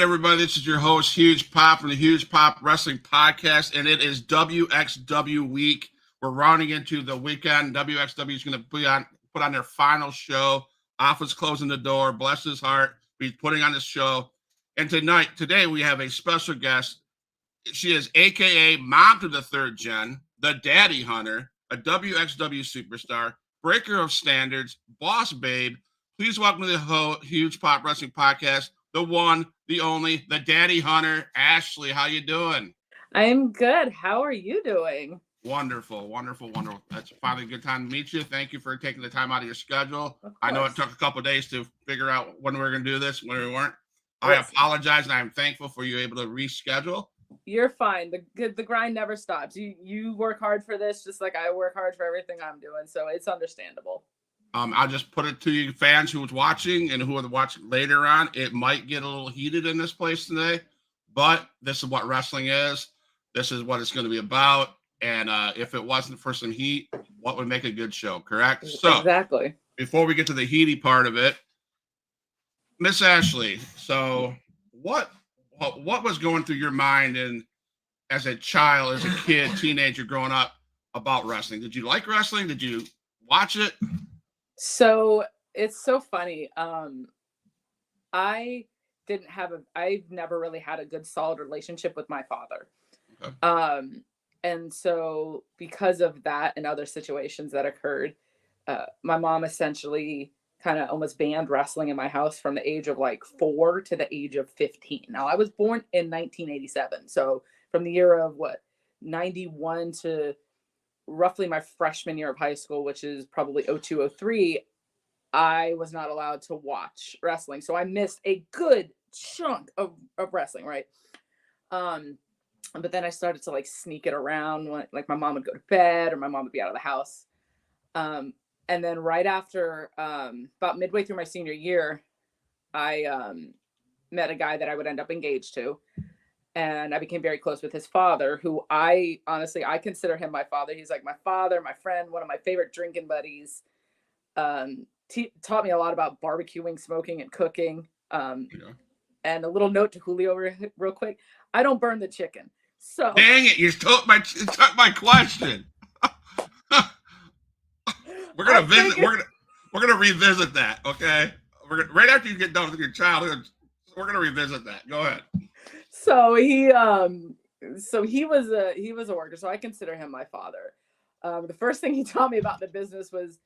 everybody? This is your host, Huge Pop, from the Huge Pop Wrestling Podcast, and it is WXW week. We're rounding into the weekend. WXW is going to put on their final show. Office closing the door. Bless his heart. He's putting on this show. And today, we have a special guest. She is AKA Mom to the Third Gen, the Daddy Hunter, a WXW superstar, breaker of standards, boss babe. Please welcome to the Huge Pop Wrestling Podcast, the one, the only, the Daddy Hunter, Ashley. How you doing? I'm good. How are you doing? Wonderful, wonderful, wonderful. That's finally a good time to meet you. Thank you for taking the time out of your schedule. I know it took a couple of days to figure out when we were going to do this, when we weren't. I apologize, and I'm thankful for you able to reschedule. You're fine. The grind never stops. You work hard for this, just like I work hard for everything I'm doing. So it's understandable. I'll just put it to you fans who's watching and who are watching later on. It might get a little heated in this place today, but this is what wrestling is. This is what it's going to be about. And if it wasn't for some heat, what would make a good show, correct? So exactly. Before we get to the heaty part of it, Miss Ashley, so what was going through your mind as a child, as a kid, teenager growing up about wrestling? Did you like wrestling? Did you watch it? So it's so funny. I've never really had a good solid relationship with my father. Okay. And so because of that and other situations that occurred, my mom essentially kind of almost banned wrestling in my house from the age of like 4 to the age of 15. Now I was born in 1987. So from the year of 91 to roughly my freshman year of high school, which is probably 0203, I was not allowed to watch wrestling. So I missed a good chunk of wrestling, right? But then I started to like sneak it around when like my mom would go to bed or my mom would be out of the house. And then right after, about midway through my senior year, I met a guy that I would end up engaged to. And I became very close with his father, who I consider him my father. He's like my father, my friend, one of my favorite drinking buddies. Taught me a lot about barbecuing, smoking, and cooking. And a little note to Julio real quick. I don't burn the chicken. So dang it, you took my question. We're gonna revisit that, okay? Right after you get done with your childhood, we're gonna revisit that. Go ahead. So he was a worker, so I consider him my father. The first thing he taught me about the business was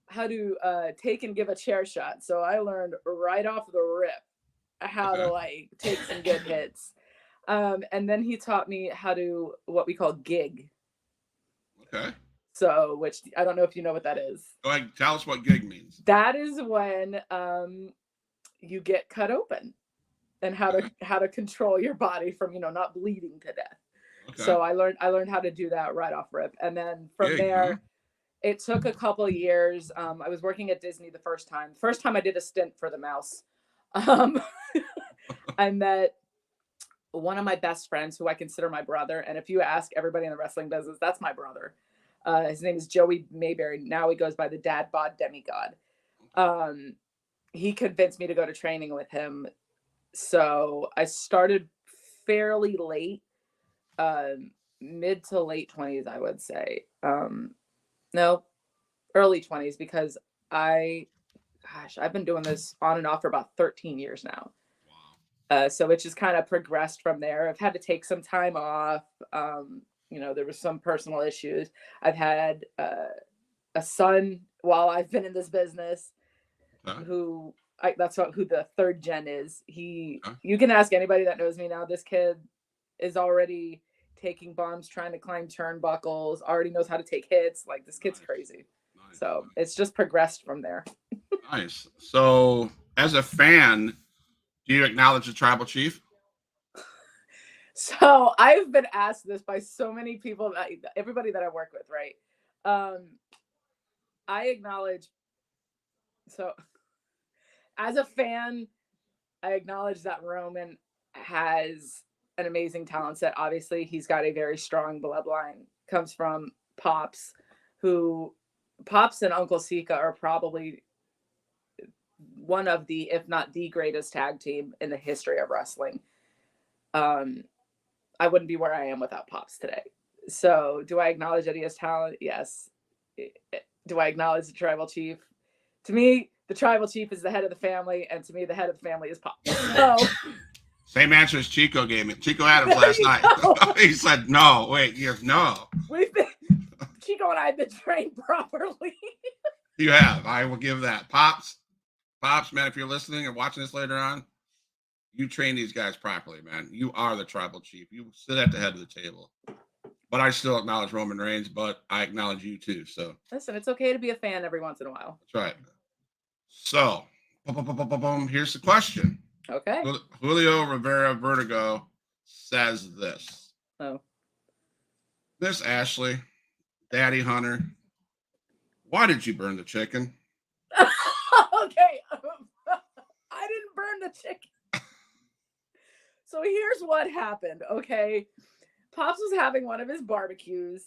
how to take and give a chair shot. So I learned right off the rip how to like take some good hits. And then he taught me how to what we call gig. Okay. So, which I don't know if you know what that is. Go ahead, tell us what gig means. That is when you get cut open. And how to control your body from not bleeding to death. Okay. So I learned how to do that right off rip, and then from there, it took a couple of years. I was working at Disney the first time. First time I did a stint for the mouse. I met one of my best friends, who I consider my brother. And if you ask everybody in the wrestling business, that's my brother. His name is Joey Mayberry. Now he goes by the Dad Bod Demigod. He convinced me to go to training with him. So I started fairly late, mid to late 20s, I would say. No, early 20s, because I've been doing this on and off for about 13 years now. Wow. So it just kind of progressed from there. I've had to take some time off. There was some personal issues. I've had a son while I've been in this business, who the third gen is. You can ask anybody that knows me now. This kid is already taking bumps, trying to climb turnbuckles, already knows how to take hits. Like, this kid's crazy. Nice. So it's just progressed from there. Nice. So as a fan, do you acknowledge the tribal chief? So I've been asked this by so many people, everybody that I work with, right? I acknowledge. So as a fan, I acknowledge that Roman has an amazing talent set. Obviously, he's got a very strong bloodline. Comes from Pops and Uncle Sika are probably one of the, if not the greatest tag team in the history of wrestling. I wouldn't be where I am without Pops today. So do I acknowledge that he has talent? Yes. Do I acknowledge the tribal chief? To me, the tribal chief is the head of the family, and to me, the head of the family is Pops. So same answer as Chico gave me. Chico Adams last night. He said no. Wait, no. Chico and I have been trained properly. You have. I will give that. Pops, man, if you're listening or watching this later on, you train these guys properly, man. You are the tribal chief. You sit at the head of the table. But I still acknowledge Roman Reigns, but I acknowledge you too. So listen, it's okay to be a fan every once in a while. That's right. So, here's the question. Okay. Julio Rivera Vertigo says this. Oh. Miss Ashley, Daddy Hunter, why did you burn the chicken? Okay. I didn't burn the chicken. So here's what happened, okay? Pops was having one of his barbecues,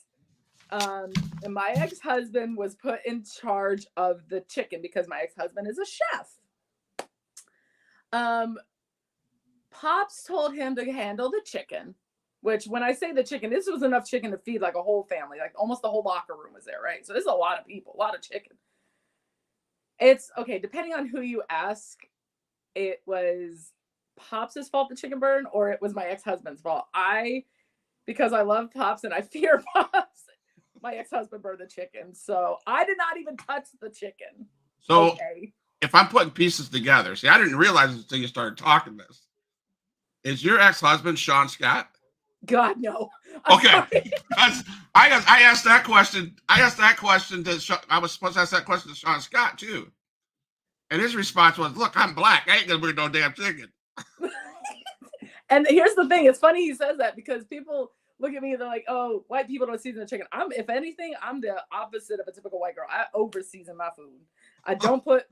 and my ex-husband was put in charge of the chicken because my ex-husband is a chef. Pops told him to handle the chicken, which when I say the chicken, this was enough chicken to feed like a whole family, like almost the whole locker room was there, right? So this is a lot of people, a lot of chicken. It's okay, depending on who you ask, it was Pops' fault the chicken burned, or it was my ex-husband's fault. Because I love Pops and I fear Pops, my ex-husband burned the chicken. So I did not even touch the chicken. So okay. If I'm putting pieces together, see, I didn't realize until you started talking this. Is your ex-husband Sean Scott? God, no. Okay. I asked that question. I was supposed to ask that question to Sean Scott too. And his response was, look, I'm black. I ain't going to bring no damn chicken. And here's the thing. It's funny he says that because people look at me and they're like, oh, white people don't season the chicken. If anything, I'm the opposite of a typical white girl. I over season my food. I don't put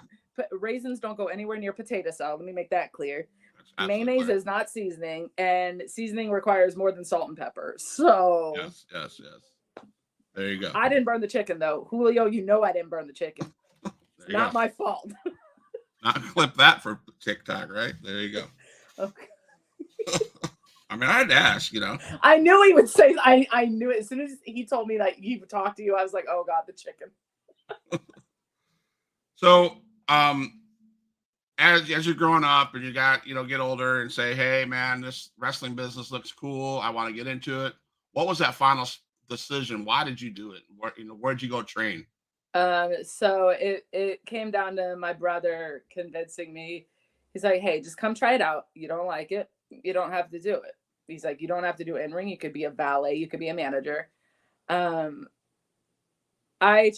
raisins don't go anywhere near potato salad. Let me make that clear. Mayonnaise is not seasoning, and seasoning requires more than salt and pepper. So yes. There you go. I didn't burn the chicken though. Julio, you know I didn't burn the chicken. It's not my fault. Not clip that for TikTok, right? There you go. Okay. I mean, I had to ask, I knew he would say, I knew it. As soon as he told me that he would talk to you, I was like, oh God, the chicken. So, as you're growing up and you get older and say, hey man, this wrestling business looks cool, I want to get into it. What was that final decision? Why did you do it? Where'd you go train? So it came down to my brother convincing me. He's like, hey, just come try it out. You don't like it, you don't have to do it. He's like, you don't have to do in-ring. You could be a valet. You could be a manager. I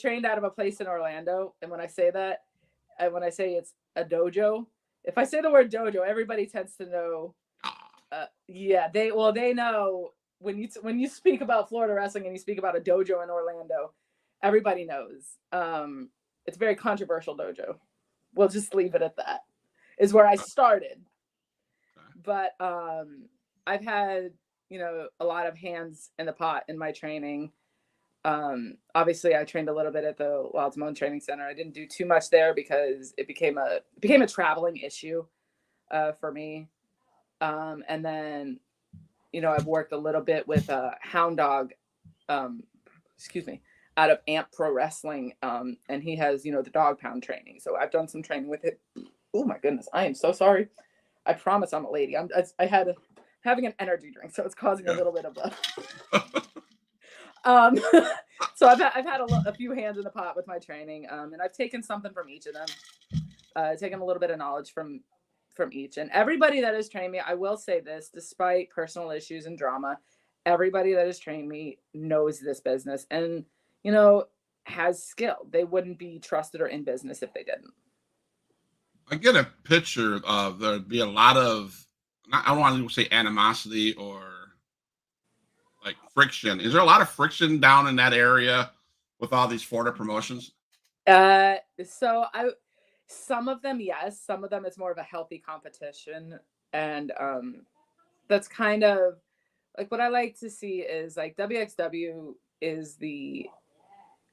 trained out of a place in Orlando. And when I say that, when I say it's a dojo, if I say the word dojo, everybody tends to know. Yeah, they know when you speak about Florida wrestling and you speak about a dojo in Orlando, everybody knows. It's a very controversial dojo. We'll just leave it at that. Is where I started. But I've had, a lot of hands in the pot in my training. Obviously I trained a little bit at the Wild Simone Training Center. I didn't do too much there because it became a traveling issue for me. And then, I've worked a little bit with Hound Dog, out of Amp Pro Wrestling. And he has, the dog pound training. So I've done some training with it. Oh my goodness. I am so sorry. I promise I'm a lady. Having an energy drink, so it's causing a little bit of a. So I've had a few hands in the pot with my training, and I've taken something from each of them. Taken a little bit of knowledge from each, and everybody that has trained me. I will say this, despite personal issues and drama, everybody that has trained me knows this business and has skill. They wouldn't be trusted or in business if they didn't. I get a picture of there'd be a lot of, I don't want to say animosity or like friction. Is there a lot of friction down in that area with all these Florida promotions? Some of them, yes. Some of them it's more of a healthy competition. And that's kind of like what I like to see is like WXW is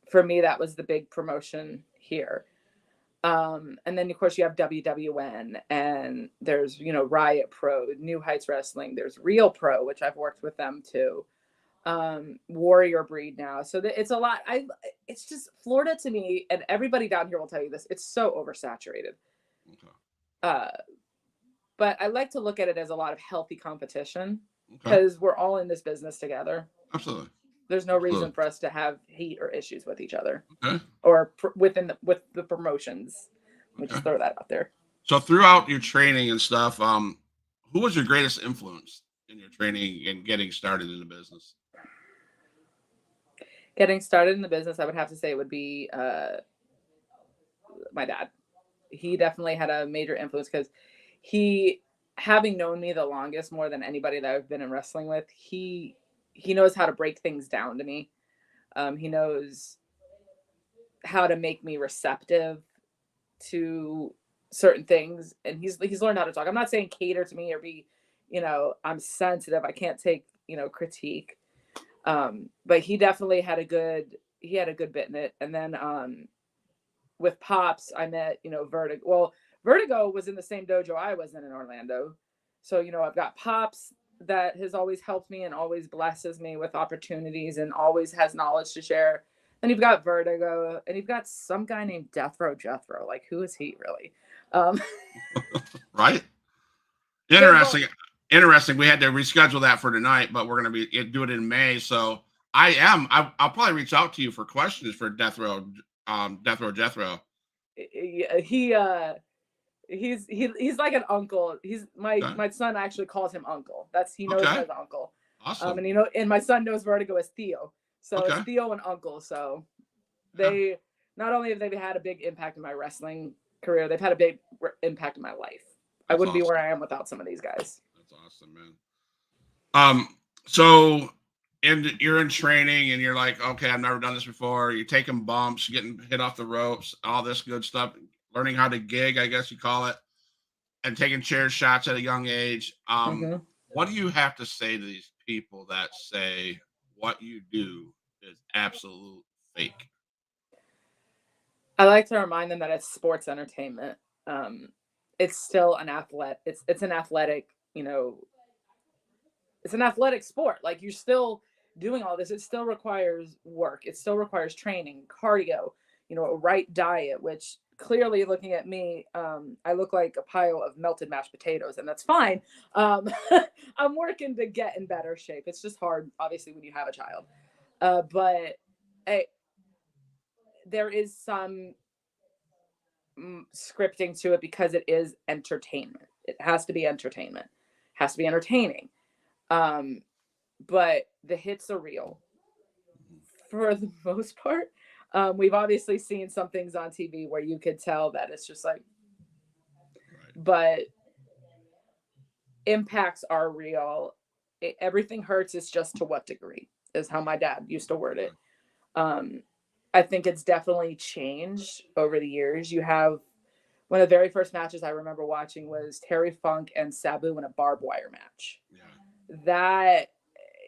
for me, that was the big promotion here. And then of course you have WWN, and there's, Riot Pro, New Heights Wrestling. There's Real Pro, which I've worked with them too. Warrior Breed now. So it's a lot. It's just Florida to me, and everybody down here will tell you this. It's so oversaturated. Okay. But I like to look at it as a lot of healthy competition, Okay. because we're all in this business together. Absolutely. There's no reason for us to have hate or issues with each other, Okay. or with the promotions. Let me just throw that out there. So throughout your training and stuff, who was your greatest influence in your training and getting started in the business? Getting started in the business, I would have to say it would be my dad. He definitely had a major influence, because he, having known me the longest, more than anybody that I've been in wrestling with, he knows how to break things down to me. He knows how to make me receptive to certain things, and he's learned how to talk. I'm not saying cater to me or be, I'm sensitive. I can't take, critique. But he definitely had a good bit in it. And then with Pops, I met, Vertigo. Well, Vertigo was in the same dojo I was in Orlando. So, I've got Pops that has always helped me and always blesses me with opportunities and always has knowledge to share. And you've got Vertigo, and you've got some guy named Death Row Jethro. Like, who is he really? Right. Interesting. We had to reschedule that for tonight, but we're going to do it in May. So I'll probably reach out to you for questions for Death Row Jethro. He's like an uncle. He's my son actually calls him uncle. He knows him as uncle. Awesome. And my son knows Vertigo as Theo. So it's Theo and uncle. So they not only have they had a big impact in my wrestling career, they've had a big impact in my life. I wouldn't be where I am without some of these guys. That's awesome, man. So you're in training and you're like, okay, I've never done this before. You're taking bumps, getting hit off the ropes, all this good stuff, learning how to gig, I guess you call it, and taking chair shots at a young age. What do you have to say to these people that say what you do is absolute fake? I like to remind them that it's sports entertainment. It's still an it's an athletic, it's an athletic sport. Like, you're still doing all this. It still requires work. It still requires training, cardio, a right diet, which clearly, looking at me, I look like a pile of melted mashed potatoes, and that's fine. I'm working to get in better shape. It's just hard, obviously, when you have a child. But there is some scripting to it, because it is entertainment. It has to be entertainment. It has to be entertaining. But the hits are real for the most part. We've obviously seen some things on TV where you could tell that it's just like, but impacts are real. Everything hurts. It's just to what degree, is how my dad used to word it. I think it's definitely changed over the years. You have one of the very first matches I remember watching was Terry Funk and Sabu in a barbed wire match. Yeah. That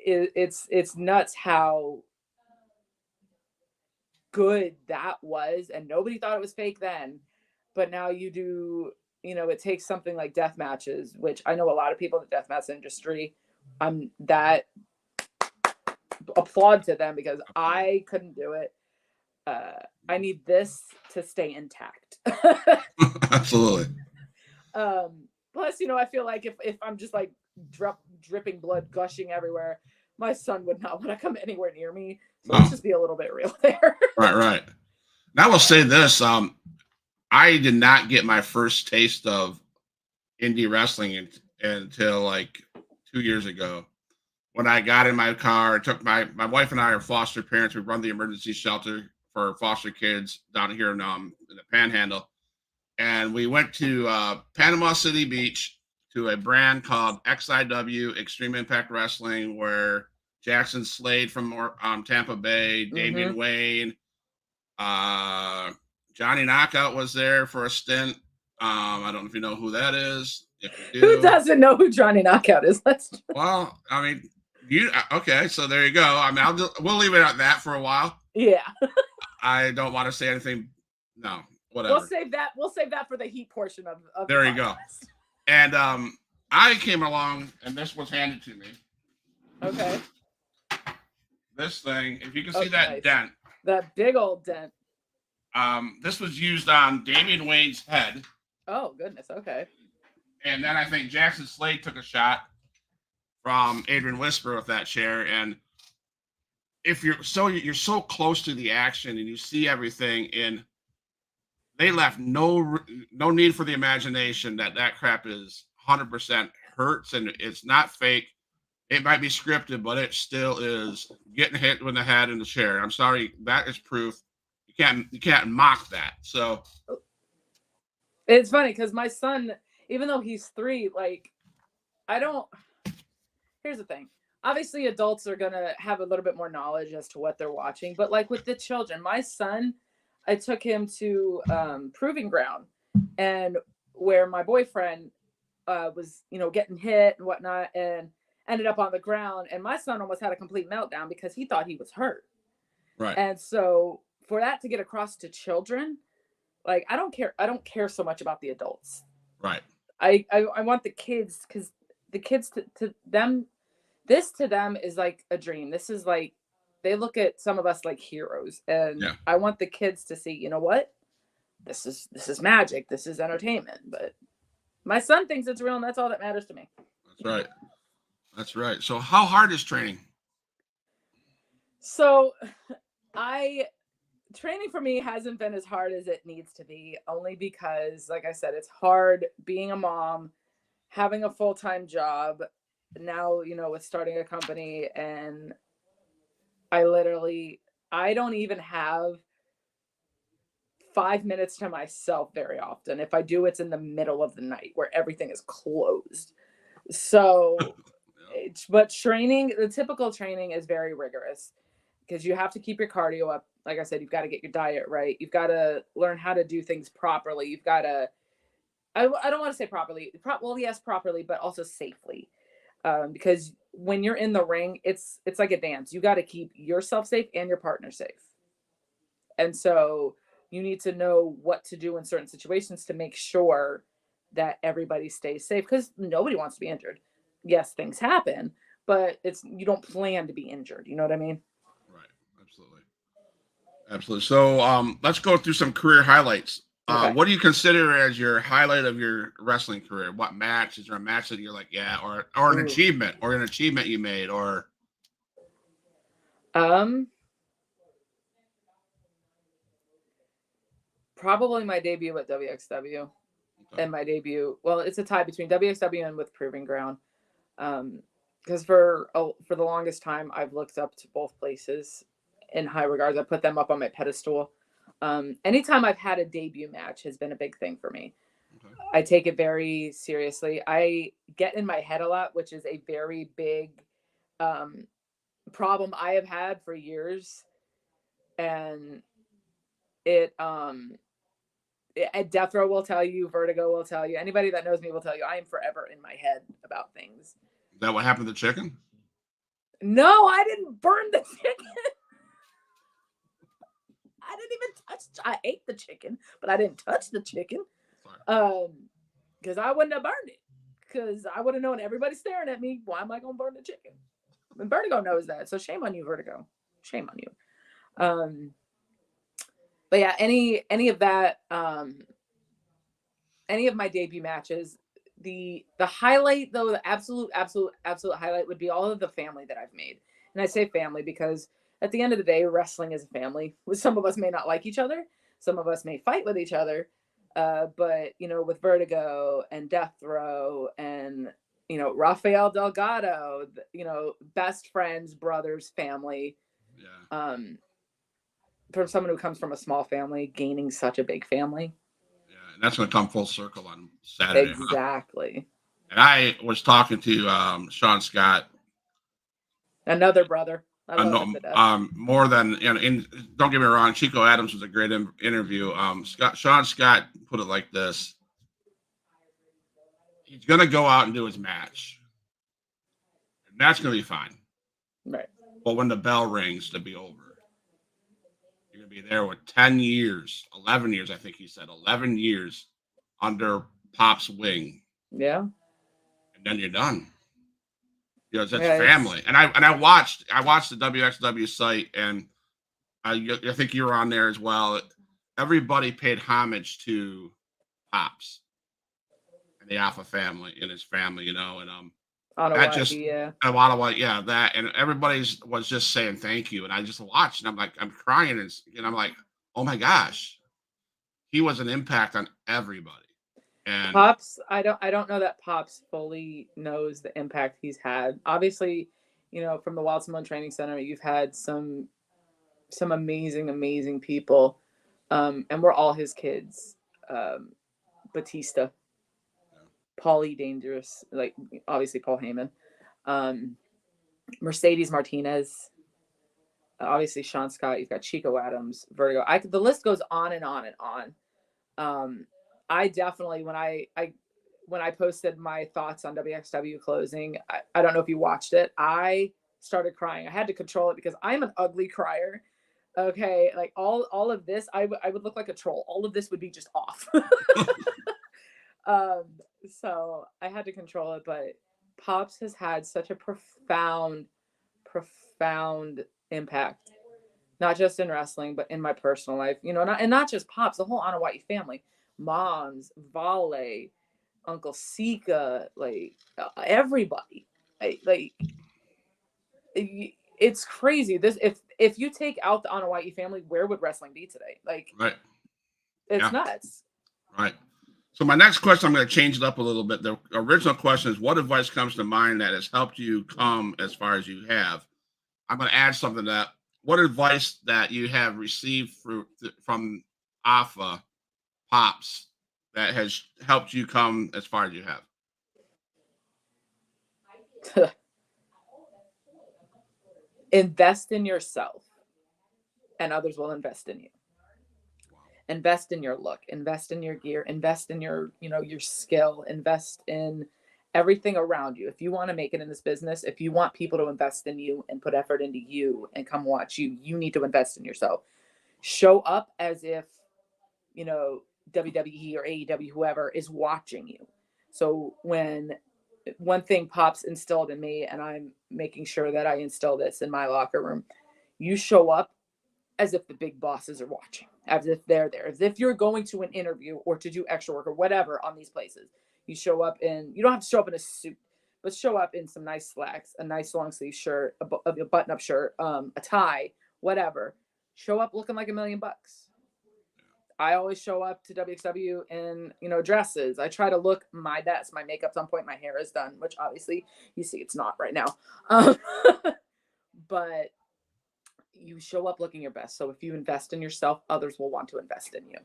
it's nuts how good that was, and nobody thought it was fake then. But now you do, it takes something like death matches, which I know a lot of people in the death match industry. That applaud to them, because I couldn't do it. I need this to stay intact. Absolutely. Plus, I feel like if I'm just like dripping blood, gushing everywhere, my son would not want to come anywhere near me. So let's just be a little bit real there. Right. Now I will say this: I did not get my first taste of indie wrestling until like 2 years ago, when I got in my car. Took my wife and I are foster parents. We run the emergency shelter for foster kids down here in the Panhandle, and we went to Panama City Beach to a brand called XIW, Extreme Impact Wrestling, where Jackson Slade from Tampa Bay, Damian Wayne, Johnny Knockout was there for a stint. I don't know if you know who that is. If you do, who doesn't know who Johnny Knockout is? Well, I mean, okay, so there you go. I mean, we'll leave it at that for a while. Yeah. I don't want to say anything. No, whatever. We'll save that for the heat portion of there the you go. podcast. And I came along, and this was handed to me. Okay. This thing, if you can see that nice. dent. That big old dent. This was used on Damian Wayne's head. Oh, goodness. Okay. And then I think Jackson Slade took a shot from Adrian Whisper with that chair. And if you're so close to the action and you see everything, and they left no need for the imagination that crap is 100% hurts, and it's not fake. It might be scripted, but it still is getting hit with the head in the chair. I'm sorry, that is proof. You can't mock that. So it's funny because my son, even though he's 3, like, here's the thing. Obviously, adults are going to have a little bit more knowledge as to what they're watching. But like with the children, my son, I took him to Proving Ground, and where my boyfriend was, getting hit and whatnot, and ended up on the ground. And my son almost had a complete meltdown because he thought he was hurt. Right. And so for that to get across to children, like, I don't care so much about the adults. Right. I want the kids, because the kids to them, this to them is like a dream. This is like, they look at some of us like heroes, and yeah. I want the kids to see, you know what, this is magic, this is entertainment. But my son thinks it's real, and that's all that matters to me. That's right. So how hard is training? So training for me hasn't been as hard as it needs to be, only because, like I said, it's hard being a mom, having a full-time job, now, with starting a company, and I don't even have 5 minutes to myself very often. If I do, it's in the middle of the night where everything is closed. So, but training, the typical training is very rigorous, because you have to keep your cardio up. Like I said, you've got to get your diet right. You've got to learn how to do things properly. You've got to, I don't want to say properly. Well, yes, properly, but also safely. Because when you're in the ring, it's like a dance. You got to keep yourself safe and your partner safe. And so you need to know what to do in certain situations to make sure that everybody stays safe, because nobody wants to be injured. Yes, things happen, but you don't plan to be injured. You know what I mean? Absolutely. So let's go through some career highlights. Okay. What do you consider as your highlight of your wrestling career? What match? Is there a match that you're like, yeah, or an achievement you made, or? Probably my debut at WXW, and my debut. Well, it's a tie between WXW and with Proving Ground, because for the longest time I've looked up to both places in high regards. I put them up on my pedestal. Anytime I've had a debut match has been a big thing for me. Okay. I take it very seriously. I get in my head a lot, which is a very big problem I have had for years. And Death Row will tell you, Vertigo will tell you, anybody that knows me will tell you, I am forever in my head about things. Is that what happened to the chicken? No, I didn't burn the chicken. I didn't even I ate the chicken, but I didn't touch the chicken. Because I wouldn't have burned it. Because I would have known everybody's staring at me. Why am I going to burn the chicken? And Vertigo knows that. So shame on you, Vertigo. Shame on you. But yeah, any of that, any of my debut matches, the highlight, though, the absolute highlight would be all of the family that I've made. And I say family because at the end of the day, wrestling is a family. Some of us may not like each other. Some of us may fight with each other. But, with Vertigo and Death Row and, Rafael Delgado, best friends, brothers, family. Yeah. For someone who comes from a small family, gaining such a big family. Yeah, and that's going to come full circle on Saturday. Exactly. And I was talking to Sean Scott. Another brother. More than, don't get me wrong, Chico Adams was a great interview. Sean Scott put it like this. He's going to go out and do his match. And that's going to be fine. Right. But when the bell rings to be over, you're You're going to be there with 10 years, 11 years, I think he said, 11 years under Pop's wing. Yeah. And then you're done. That's Yeah, family. And I watched the WXW site, and I think you were on there as well. Everybody paid homage to Pops and the Alpha family and his family, and that just a lot of that, and everybody's was just saying thank you, and I just watched, and I'm crying, and I'm like, oh my gosh, he was an impact on everybody. And Pops, I don't know that Pops fully knows the impact he's had. Obviously, from the Wild Simone Training Center, you've had some amazing people, and we're all his kids. Batista, Paulie Dangerous, like obviously Paul Heyman, Mercedes Martinez, obviously Sean Scott. You've got Chico Adams, Vertigo. The list goes on and on and on. I definitely, when I posted my thoughts on WXW closing, I don't know if you watched it. I started crying. I had to control it because I'm an ugly crier. Okay, like all of this, I would look like a troll. All of this would be just off. So I had to control it, but Pops has had such a profound impact, not just in wrestling, but in my personal life, not just Pops, the whole Anawati family, moms, Vale, Uncle Sika, like everybody, it's crazy. This, if you take out the Anawati family, where would wrestling be today? Like, right. It's nuts. Right. So my next question, I'm going to change it up a little bit. The original question is, what advice comes to mind that has helped you come as far as you have? I'm going to add something to that. What advice that you have received from Alpha Pops that has helped you come as far as you have? Invest in yourself, and others will invest in you. Invest in your look, invest in your gear, invest in your skill, invest in everything around you. If you want to make it in this business, if you want people to invest in you and put effort into you and come watch you, you need to invest in yourself. Show up as if, WWE or AEW, whoever is watching you. So when one thing Pops instilled in me, and I'm making sure that I instill this in my locker room, you show up as if the big bosses are watching, as if they're there, as if you're going to an interview or to do extra work or whatever on these places. You show up you don't have to show up in a suit, but show up in some nice slacks, a nice long sleeve shirt, a button-up shirt, a tie, whatever. Show up looking like $1 million. I always show up to WXW in, dresses. I try to look my best. My makeup's on point. My hair is done, which obviously you see it's not right now. But you show up looking your best. So if you invest in yourself, others will want to invest in you.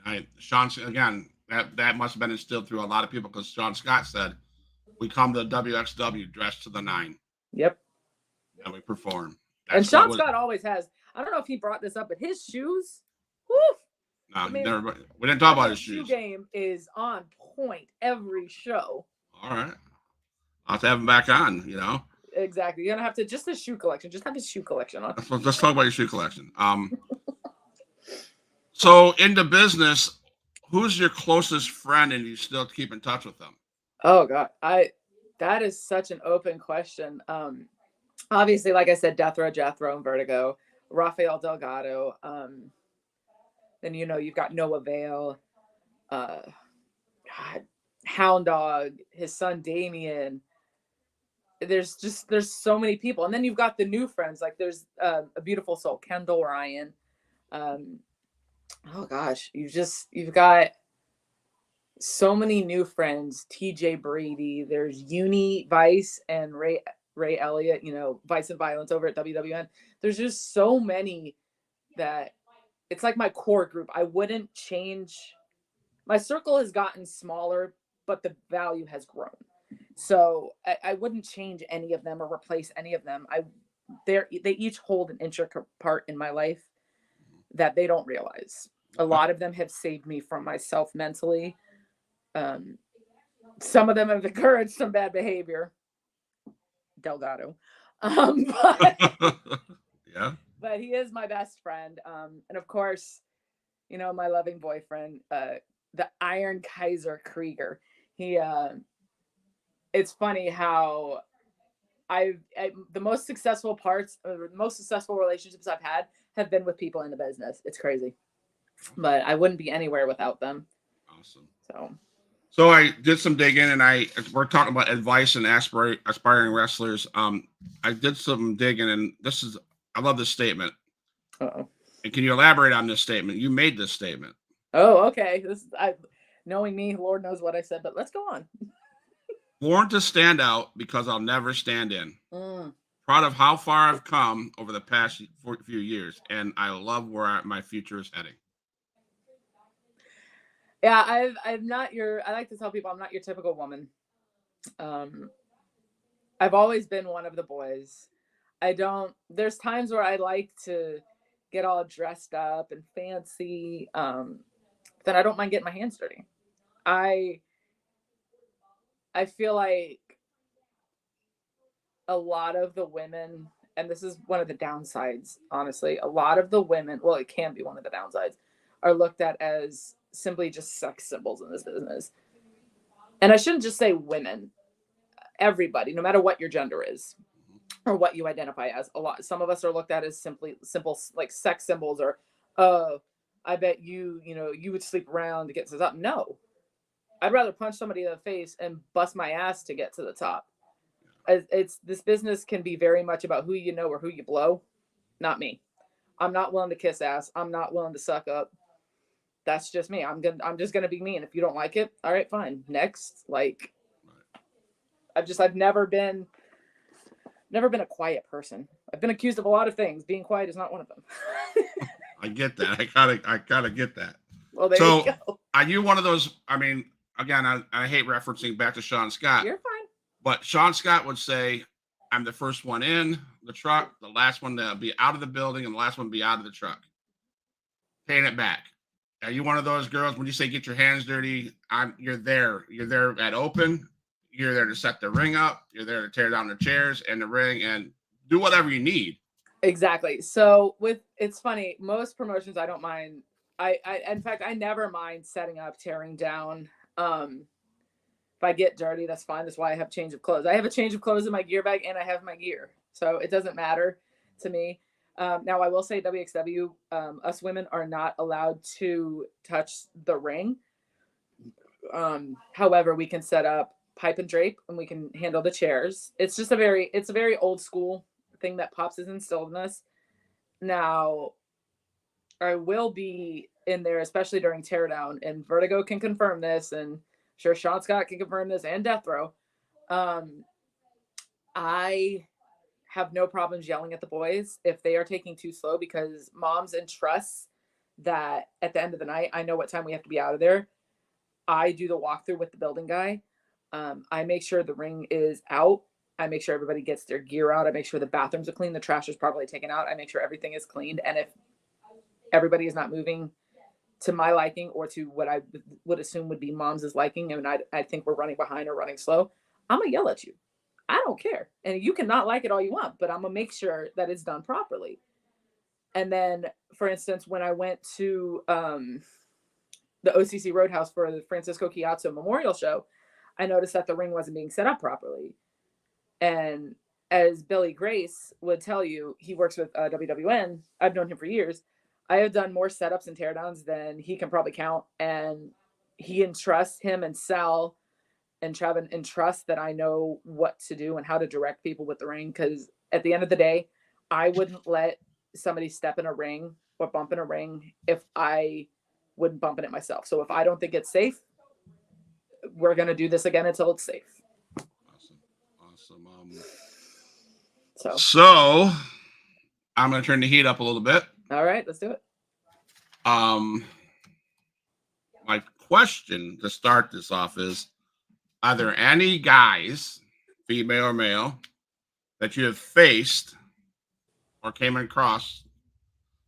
Yeah. Sean, again, that must have been instilled through a lot of people, because Sean Scott said, we come to WXW dressed to the nine. Yep. And we perform. And Sean Scott always has, I don't know if he brought this up, but his shoes, no, we didn't talk about his shoes. Shoe game is on point every show. All right. I'll have to have him back on, Exactly. You're going to have to, just his shoe collection. Just have his shoe collection on. Let's talk about your shoe collection. So in the business, who's your closest friend and you still keep in touch with them? Oh God. That is such an open question. Obviously, like I said, Death Row, Jethro, and Vertigo, Rafael Delgado. Then, you've got Noah Vale, Hound Dog, his son, Damien. There's so many people. And then you've got the new friends. Like there's a beautiful soul, Kendall Ryan. Oh gosh, you've got so many new friends. TJ Brady. There's Uni Vice and Ray Elliott. Vice and Violence over at WWN. There's just so many that it's like my core group. I wouldn't change. My circle has gotten smaller, but the value has grown. So I wouldn't change any of them or replace any of them. They each hold an intricate part in my life that they don't realize. A lot of them have saved me from myself mentally. Some of them have encouraged some bad behavior. Delgado. But, yeah. but he is my best friend. And of course, my loving boyfriend, the Iron Kaiser Krieger. He, it's funny how the most successful relationships I've had have been with people in the business. It's crazy, but I wouldn't be anywhere without them. Awesome. So I did some digging, and we're talking about advice and aspiring wrestlers. I did some digging, and I love this statement. Uh-oh. And can you elaborate on this statement? You made this statement. Oh, okay. Knowing me, Lord knows what I said, but let's go on. Born to stand out because I'll never stand in. Proud of how far I've come over the past few years, and I love where my future is heading. Yeah, I like to tell people I'm not your typical woman. I've always been one of the boys. There's times where I like to get all dressed up and fancy. Then I don't mind getting my hands dirty. I feel like a lot of the women, and this is one of the downsides, honestly, a lot of the women, well, it can be one of the downsides, are looked at as simply just sex symbols in this business. And I shouldn't just say women, everybody, no matter what your gender is or what you identify as. Some of us are looked at as simple like sex symbols, or I bet you would sleep around to get to the top. No, I'd rather punch somebody in the face and bust my ass to get to the top. This business can be very much about who you know or who you blow. Not me. I'm not willing to kiss ass. I'm not willing to suck up. That's just me. I'm just gonna be me. And if you don't like it, all right, fine. Next. Like, I've never been a quiet person. I've been accused of a lot of things. Being quiet is not one of them. I get that. I gotta get that. Well, there you go. Are you one of those? I mean, again, I hate referencing back to Sean Scott. You're fine. But Sean Scott would say, I'm the first one in the truck, the last one to be out of the building, and the last one to be out of the truck. Paying it back. Are you one of those girls, when you say get your hands dirty, you're there. You're there at open. You're there to set the ring up. You're there to tear down the chairs and the ring and do whatever you need. Exactly. So it's funny, most promotions I don't mind. In fact, I never mind setting up, tearing down. If I get dirty, that's fine. That's why I have change of clothes. I have a change of clothes in my gear bag, and I have my gear. So it doesn't matter to me. Now, I will say WXW, us women are not allowed to touch the ring. However, we can set up pipe and drape, and we can handle the chairs. It's a very old school thing that Pops has instilled in us. Now, I will be in there, especially during teardown, and Vertigo can confirm this, and sure Sean Scott can confirm this, and Death Row. I have no problems yelling at the boys if they are taking too slow, because moms entrust that at the end of the night, I know what time we have to be out of there. I do the walkthrough with the building guy. I make sure the ring is out. I make sure everybody gets their gear out. I make sure the bathrooms are clean. The trash is properly taken out. I make sure everything is cleaned. And if everybody is not moving to my liking or to what I would assume would be mom's liking, and I think we're running behind or running slow, I'm going to yell at you. I don't care. And you can not like it all you want, but I'm going to make sure that it's done properly. And then, for instance, when I went to the OCC Roadhouse for the Francisco Chiazzo Memorial Show, I noticed that the ring wasn't being set up properly. And as Billy Grace would tell you, he works with WWN. I've known him for years. I have done more setups and teardowns than he can probably count. And he entrusts him and Sal and Trevin entrust that I know what to do and how to direct people with the ring. Because at the end of the day, I wouldn't let somebody step in a ring or bump in a ring if I wouldn't bump in it myself. So if I don't think it's safe, we're going to do this again until it's safe. Awesome. So I'm going to turn the heat up a little bit. All right, let's do it. My question to start this off is, are there any guys, female or male, that you have faced or came across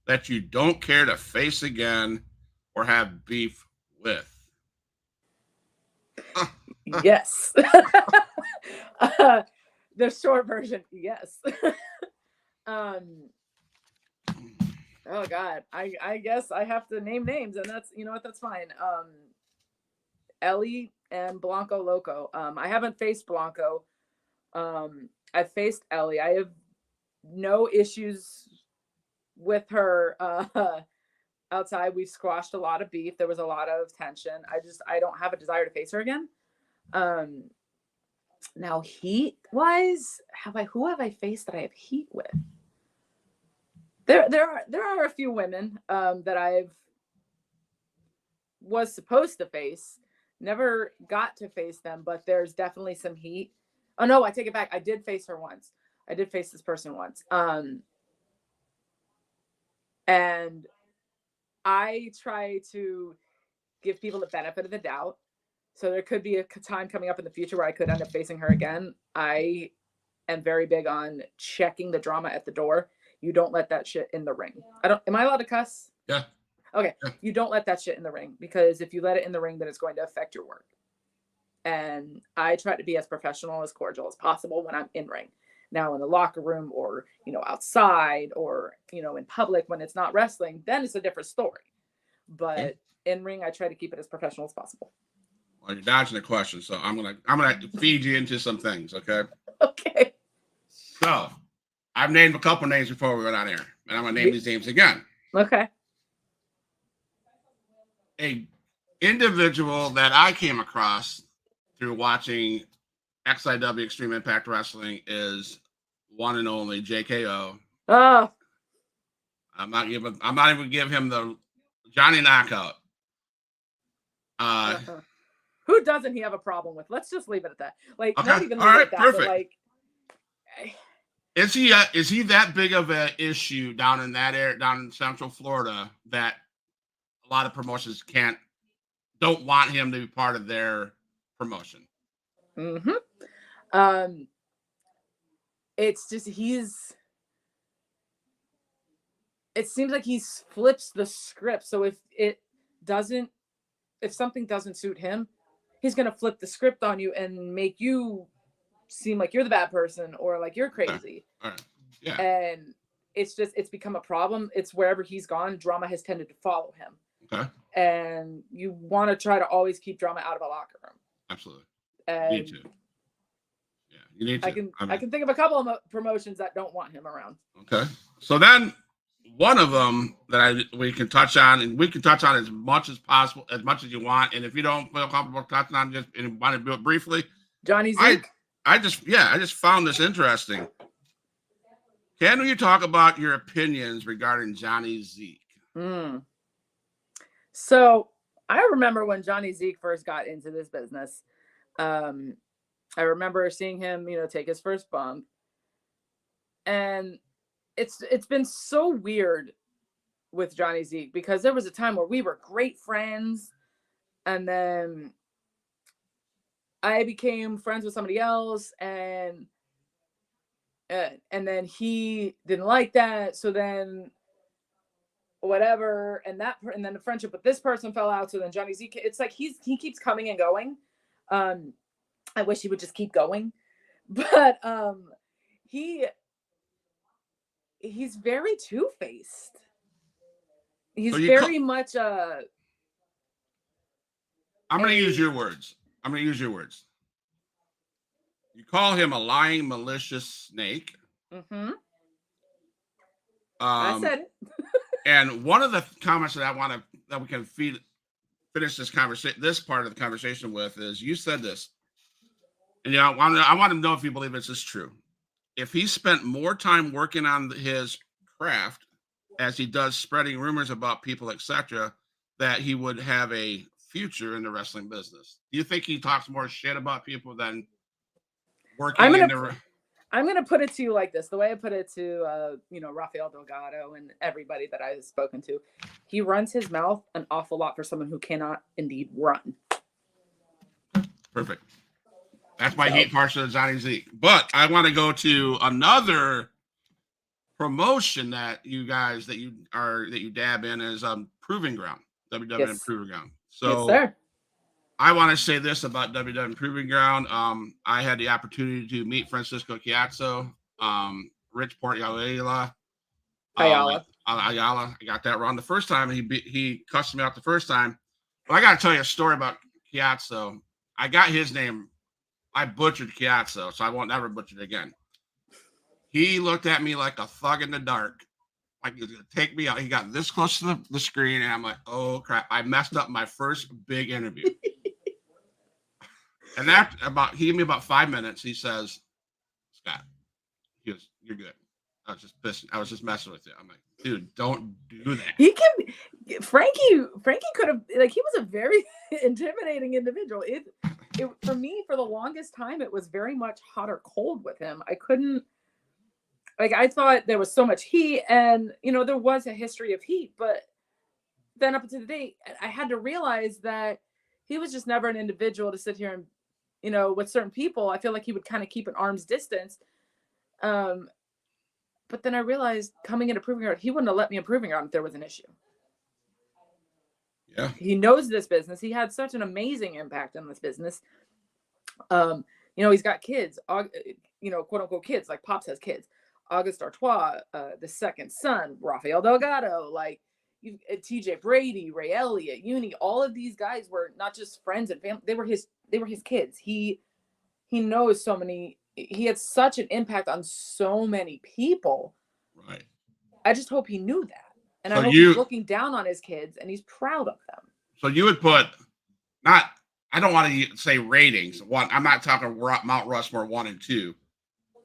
that you don't care to face again or have beef with? Yes. The short version, yes. Oh God, I guess I have to name names, and that's, you know what, that's fine. Ellie and Blanco Loco. I haven't faced Blanco. I've faced Ellie. I have no issues with her. Outside, we've squashed a lot of beef. There was a lot of tension. I don't have a desire to face her again. Now heat wise, who have I faced that I have heat with? There are a few women that I've was supposed to face, never got to face them, but there's definitely some heat. Oh no, I take it back. I did face her once. I did face this person once. And I try to give people the benefit of the doubt. So there could be a time coming up in the future where I could end up facing her again. I am very big on checking the drama at the door. You don't let that shit in the ring. Am I allowed to cuss? Yeah. Okay. Yeah. You don't let that shit in the ring, because if you let it in the ring, then it's going to affect your work. And I try to be as professional, as cordial as possible when I'm in ring. Now in the locker room, or, you know, outside, or, you know, in public when it's not wrestling, then it's a different story. But in ring, I try to keep it as professional as possible. Well, you're dodging the question, so I'm gonna feed you into some things, okay? Okay. So I've named a couple names before we went on air, and I'm gonna name these names again. Okay. A individual that I came across through watching XIW Extreme Impact Wrestling is one and only JKO. Oh. I'm not even give him the Johnny Knockout. Who doesn't he have a problem with? Let's just leave it at that. Like, okay. not even all right, that, perfect. but like, is he that big of an issue down in that area, down in Central Florida, that a lot of promotions don't want him to be part of their promotion? Mm-hmm. It's just it seems like he flips the script. So if something doesn't suit him, he's gonna flip the script on you and make you seem like you're the bad person, or like you're crazy. All right. Yeah. And it's become a problem. It's wherever he's gone, drama has tended to follow him. Okay. And you want to try to always keep drama out of a locker room. Absolutely. And you need to. Yeah, you need to. I can think of a couple of promotions that don't want him around. Okay. So then one of them that we can touch on, and we can touch on as much as possible, as much as you want. And if you don't feel comfortable touching on, just want to do it briefly. Johnny Zeke. I just found this interesting. Can you talk about your opinions regarding Johnny Zeke? So I remember when Johnny Zeke first got into this business. I remember seeing him, take his first bump, and it's been so weird with Johnny Zeke, because there was a time where we were great friends, and then I became friends with somebody else, and then he didn't like that, so then whatever, and then the friendship with this person fell out, so then Johnny Zeke, it's like he keeps coming and going. I wish he would just keep going, but he's very two-faced. He's very much I'm going to use your words. You call him a lying, malicious snake. Mm-hmm. I said it. And one of the comments that we can finish this conversation, this part of the conversation with, is you said this, and I want to know if you believe this is true. If he spent more time working on his craft as he does spreading rumors about people, etc., that he would have a future in the wrestling business. Do you think he talks more shit about people than working I'm going to put it to you like this. The way I put it to, Rafael Delgado and everybody that I've spoken to, he runs his mouth an awful lot for someone who cannot indeed run. Perfect. That's my hate portion of Johnny Zeke. But I want to go to another promotion that you dab in is Proving Ground, WWN Proving Ground. So yes, sir. I want to say this about WWN Proving Ground. I had the opportunity to meet Francisco Chiazzo, Rich Portialela, Ayala. Ayala. I got that wrong the first time. He cussed me out the first time. But I got to tell you a story about Chiazzo. I got his name. I butchered Chiazzo, so I won't ever butcher it again. He looked at me like a thug in the dark. Like he was going to take me out. He got this close to the screen, and I'm like, oh, crap. I messed up my first big interview. And after he gave me about 5 minutes. He says, Scott, he goes, you're good. I was just pissing. I was just messing with you. I'm like, dude, don't do that. Frankie could have, like, he was a very intimidating individual. It for me, for the longest time, it was very much hot or cold with him. I couldn't, like, I thought there was so much heat, and, you know, there was a history of heat, but then up to the day, I had to realize that he was just never an individual to sit here and, you know, with certain people, I feel like he would kind of keep an arm's distance. But then I realized coming into Proving Ground, he wouldn't have let me in Proving Ground if there was an issue. Yeah. He knows this business. He had such an amazing impact on this business. You know, he's got kids, you know, quote unquote kids, like Pops has kids. August Artois, the second son, Rafael Delgado, like TJ Brady, Ray Elliott, Uni, all of these guys were not just friends and family. They were his kids. He knows so many. He had such an impact on so many people. Right. I just hope he knew that. And so I hope he's looking down on his kids and he's proud of them. So you would put, I don't want to say ratings. I'm not talking Mount Rushmore 1 and 2.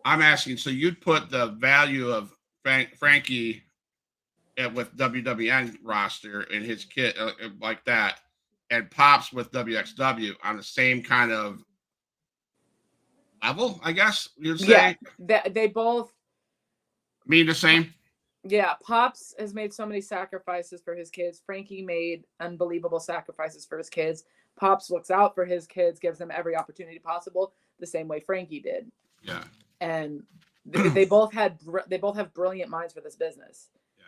I'm asking, so you'd put the value of Frankie with WWN roster and his kid like that, and Pops with WXW on the same kind of level, I guess you'd say. Yeah, they both mean the same. Yeah, Pops has made so many sacrifices for his kids. Frankie made unbelievable sacrifices for his kids. Pops looks out for his kids, gives them every opportunity possible, the same way Frankie did. Yeah. And they both have brilliant minds for this business. Yeah.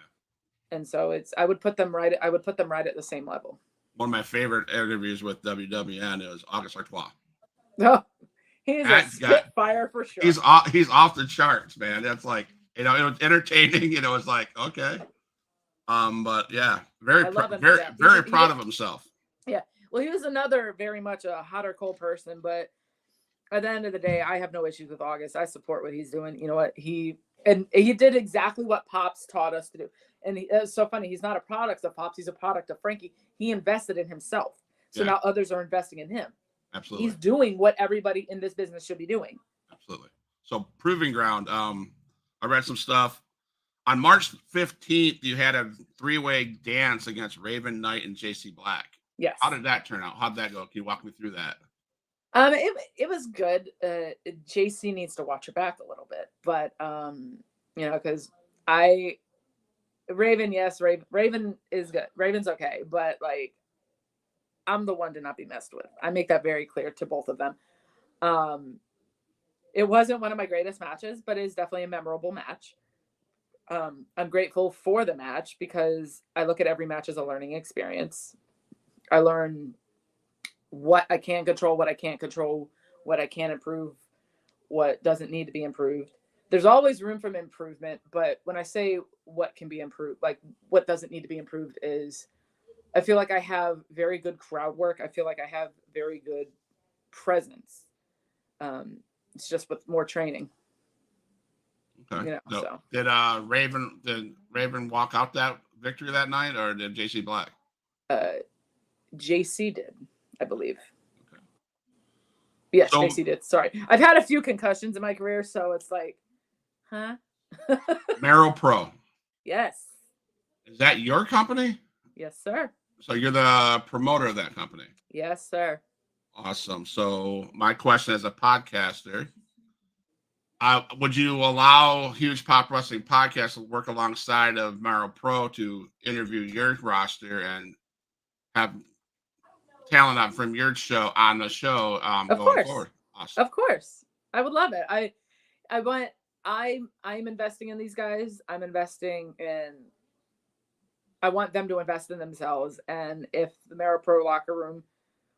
And so I would put them right at the same level. One of my favorite interviews with WWN is August Artois. Oh, he's a spitfire for sure. He's off the charts, man. That's like, you know, it was entertaining. You know, it's like, okay. But yeah, very proud of himself. Yeah. Well, he was another very much a hot or cold person, but at the end of the day, I have no issues with August. I support what he's doing. You know what? He did exactly what Pops taught us to do. And it's so funny. He's not a product of Pops. He's a product of Frankie. He invested in himself. So now others are investing in him. Absolutely. He's doing what everybody in this business should be doing. Absolutely. So Proving Ground, I read some stuff. On March 15th, you had a 3-way dance against Raven Knight and JC Black. Yes. How did that turn out? How'd that go? Can you walk me through that? It was good. JC needs to watch her back a little bit, but you know, because Raven is good. Raven's okay, but like, I'm the one to not be messed with. I make that very clear to both of them. It wasn't one of my greatest matches, but it's definitely a memorable match. I'm grateful for the match because I look at every match as a learning experience. I learn what I can control, what I can't control, what I can improve, what doesn't need to be improved. There's always room for improvement, but when I say what can be improved, like what doesn't need to be improved is, I feel like I have very good crowd work. I feel like I have very good presence. It's just with more training. Okay. You know, so. Did Raven walk out that victory that night, or did JC Black? JC did, I believe. Okay. Yes, so, JC did. Sorry. I've had a few concussions in my career, so it's like, huh? Mero Pro. Yes. Is that your company? Yes, sir. So you're the promoter of that company? Yes, sir. Awesome. So my question as a podcaster, would you allow Huge Pop Wrestling Podcast to work alongside of Mero Pro to interview your roster and have talent from your show on the show going forward? Awesome. Of course. I would love it. I'm investing in these guys. I want them to invest in themselves. And if the Mero Pro locker room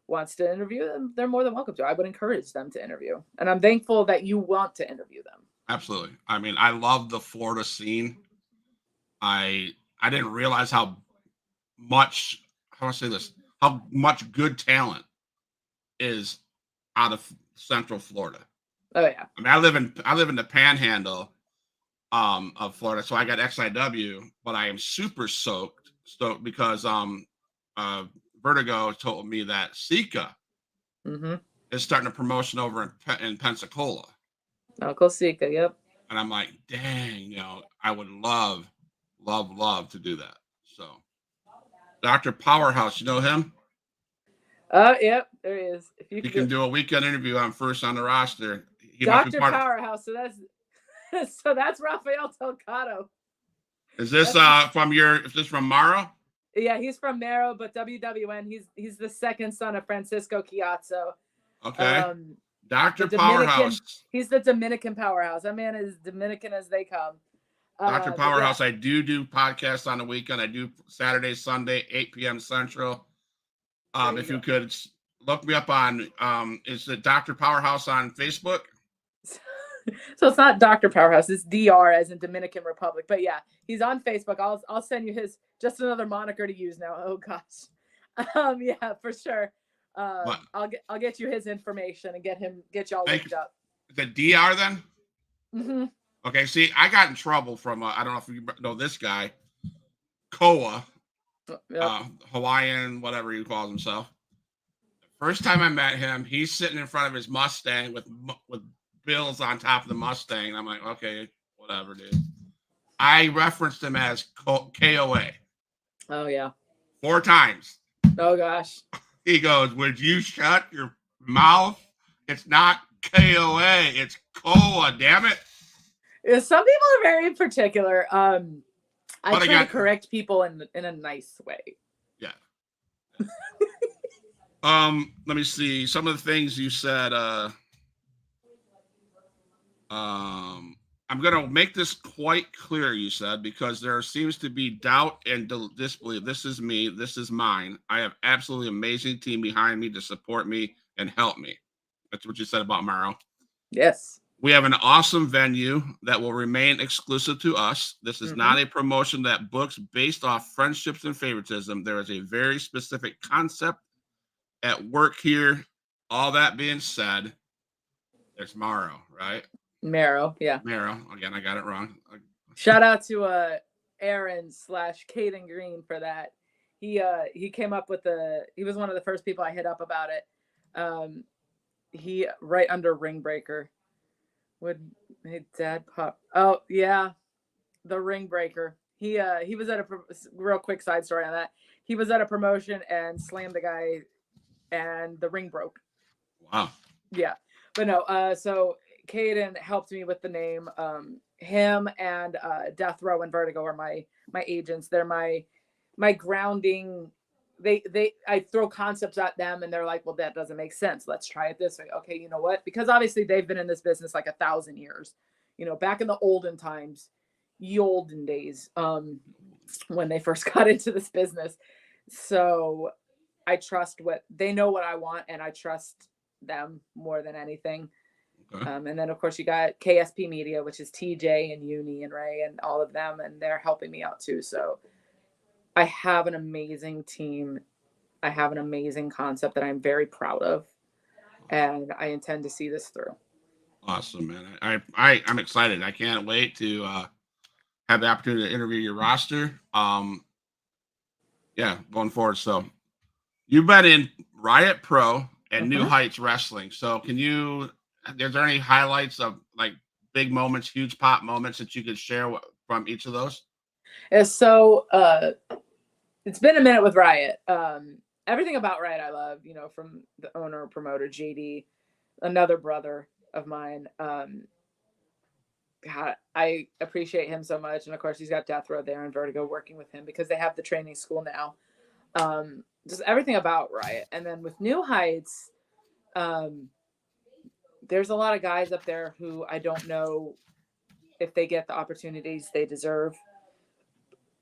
wants to interview them, they're more than welcome to. I would encourage them to interview. And I'm thankful that you want to interview them. Absolutely. I mean, I love the Florida scene. I didn't realize how much, how do I say this, how much good talent is out of Central Florida. Oh yeah. I mean, I live in the Panhandle of Florida, so I got XIW, but I am super stoked because uh Vertigo told me that Sika Mm-hmm. is starting a promotion over in Pensacola. Uncle Sika, yep. And I'm like, dang, I would love to do that. So Dr. Powerhouse, you know him? Oh, yep, there he is. If you He could do can do a weekend interview. I'm first on the roster. He must be Dr. part of. Powerhouse, so that's Rafael Telcado. Is this is this from Mara? Yeah, he's from Mero, but WWN. He's the second son of Francisco Chiazzo. Okay. Dr. The Dominican, Powerhouse. he's the Dominican powerhouse. That man is Dominican as they come. Dr. Powerhouse, Yeah. I do podcasts on the weekend. I do Saturday, Sunday, 8 p.m. Central. If you could look me up on, is it Dr. Powerhouse on Facebook? So it's not Dr. Powerhouse, it's DR as in Dominican Republic. But yeah, he's on Facebook. I'll send you his, just another moniker to use now. Oh gosh. Yeah, for sure. I'll get you his information and get y'all linked up. The DR then? Mm-hmm. Okay, see, I got in trouble from I don't know if you know this guy, Koa, Yep. Hawaiian, whatever he calls himself. First time I met him, he's sitting in front of his Mustang with bills on top of the Mustang. I'm like, okay, whatever, dude. I referenced him as KOA. Oh yeah. 4 times. Oh gosh. He goes, would you shut your mouth? It's not KOA, it's Koa, damn it. Some people are very particular. I But try to correct people in a nice way. Yeah. Let me see. Some of the things you said, I'm gonna make this quite clear, you said, because there seems to be doubt and disbelief. This is me, this is mine. I have absolutely amazing team behind me to support me and help me. That's what you said about Maro. Yes. We have an awesome venue that will remain exclusive to us. This is not a promotion that books based off friendships and favoritism. There is a very specific concept at work here. All that being said, there's Maro, right? Mero, yeah. Maro. Again, I got it wrong. Shout out to Aaron / Caden Green for that. He came up with he was one of the first people I hit up about it. He right under Ring Breaker. Would made Dad pop? Oh yeah, the Ring Breaker. He was at a real quick side story on that. He was at a promotion and slammed the guy, and the ring broke. Wow. Yeah, but no. So Caden helped me with the name. Him and Death Row and Vertigo are my agents. They're my grounding. I throw concepts at them and they're like, well, that doesn't make sense. Let's try it this way. Okay, you know what? Because obviously they've been in this business like 1,000 years. Back in the olden times, ye olden days, when they first got into this business. So I trust they know what I want, and I trust them more than anything. Okay. And then of course you got KSP Media, which is TJ and Uni and Ray and all of them, and they're helping me out too. So I have an amazing team. I have an amazing concept that I'm very proud of, and I intend to see this through. Awesome, man. I'm excited. I can't wait to have the opportunity to interview your roster. Yeah, going forward. So you've been in Riot Pro and New Heights Wrestling. So is there any highlights of like big moments, huge pop moments that you could share from each of those? Yeah, so it's been a minute with Riot. Everything about Riot I love, from the owner promoter, JD, another brother of mine. God, I appreciate him so much. And of course he's got Death Row there and Vertigo working with him because they have the training school now. Just everything about Riot. And then with New Heights, there's a lot of guys up there who I don't know if they get the opportunities they deserve.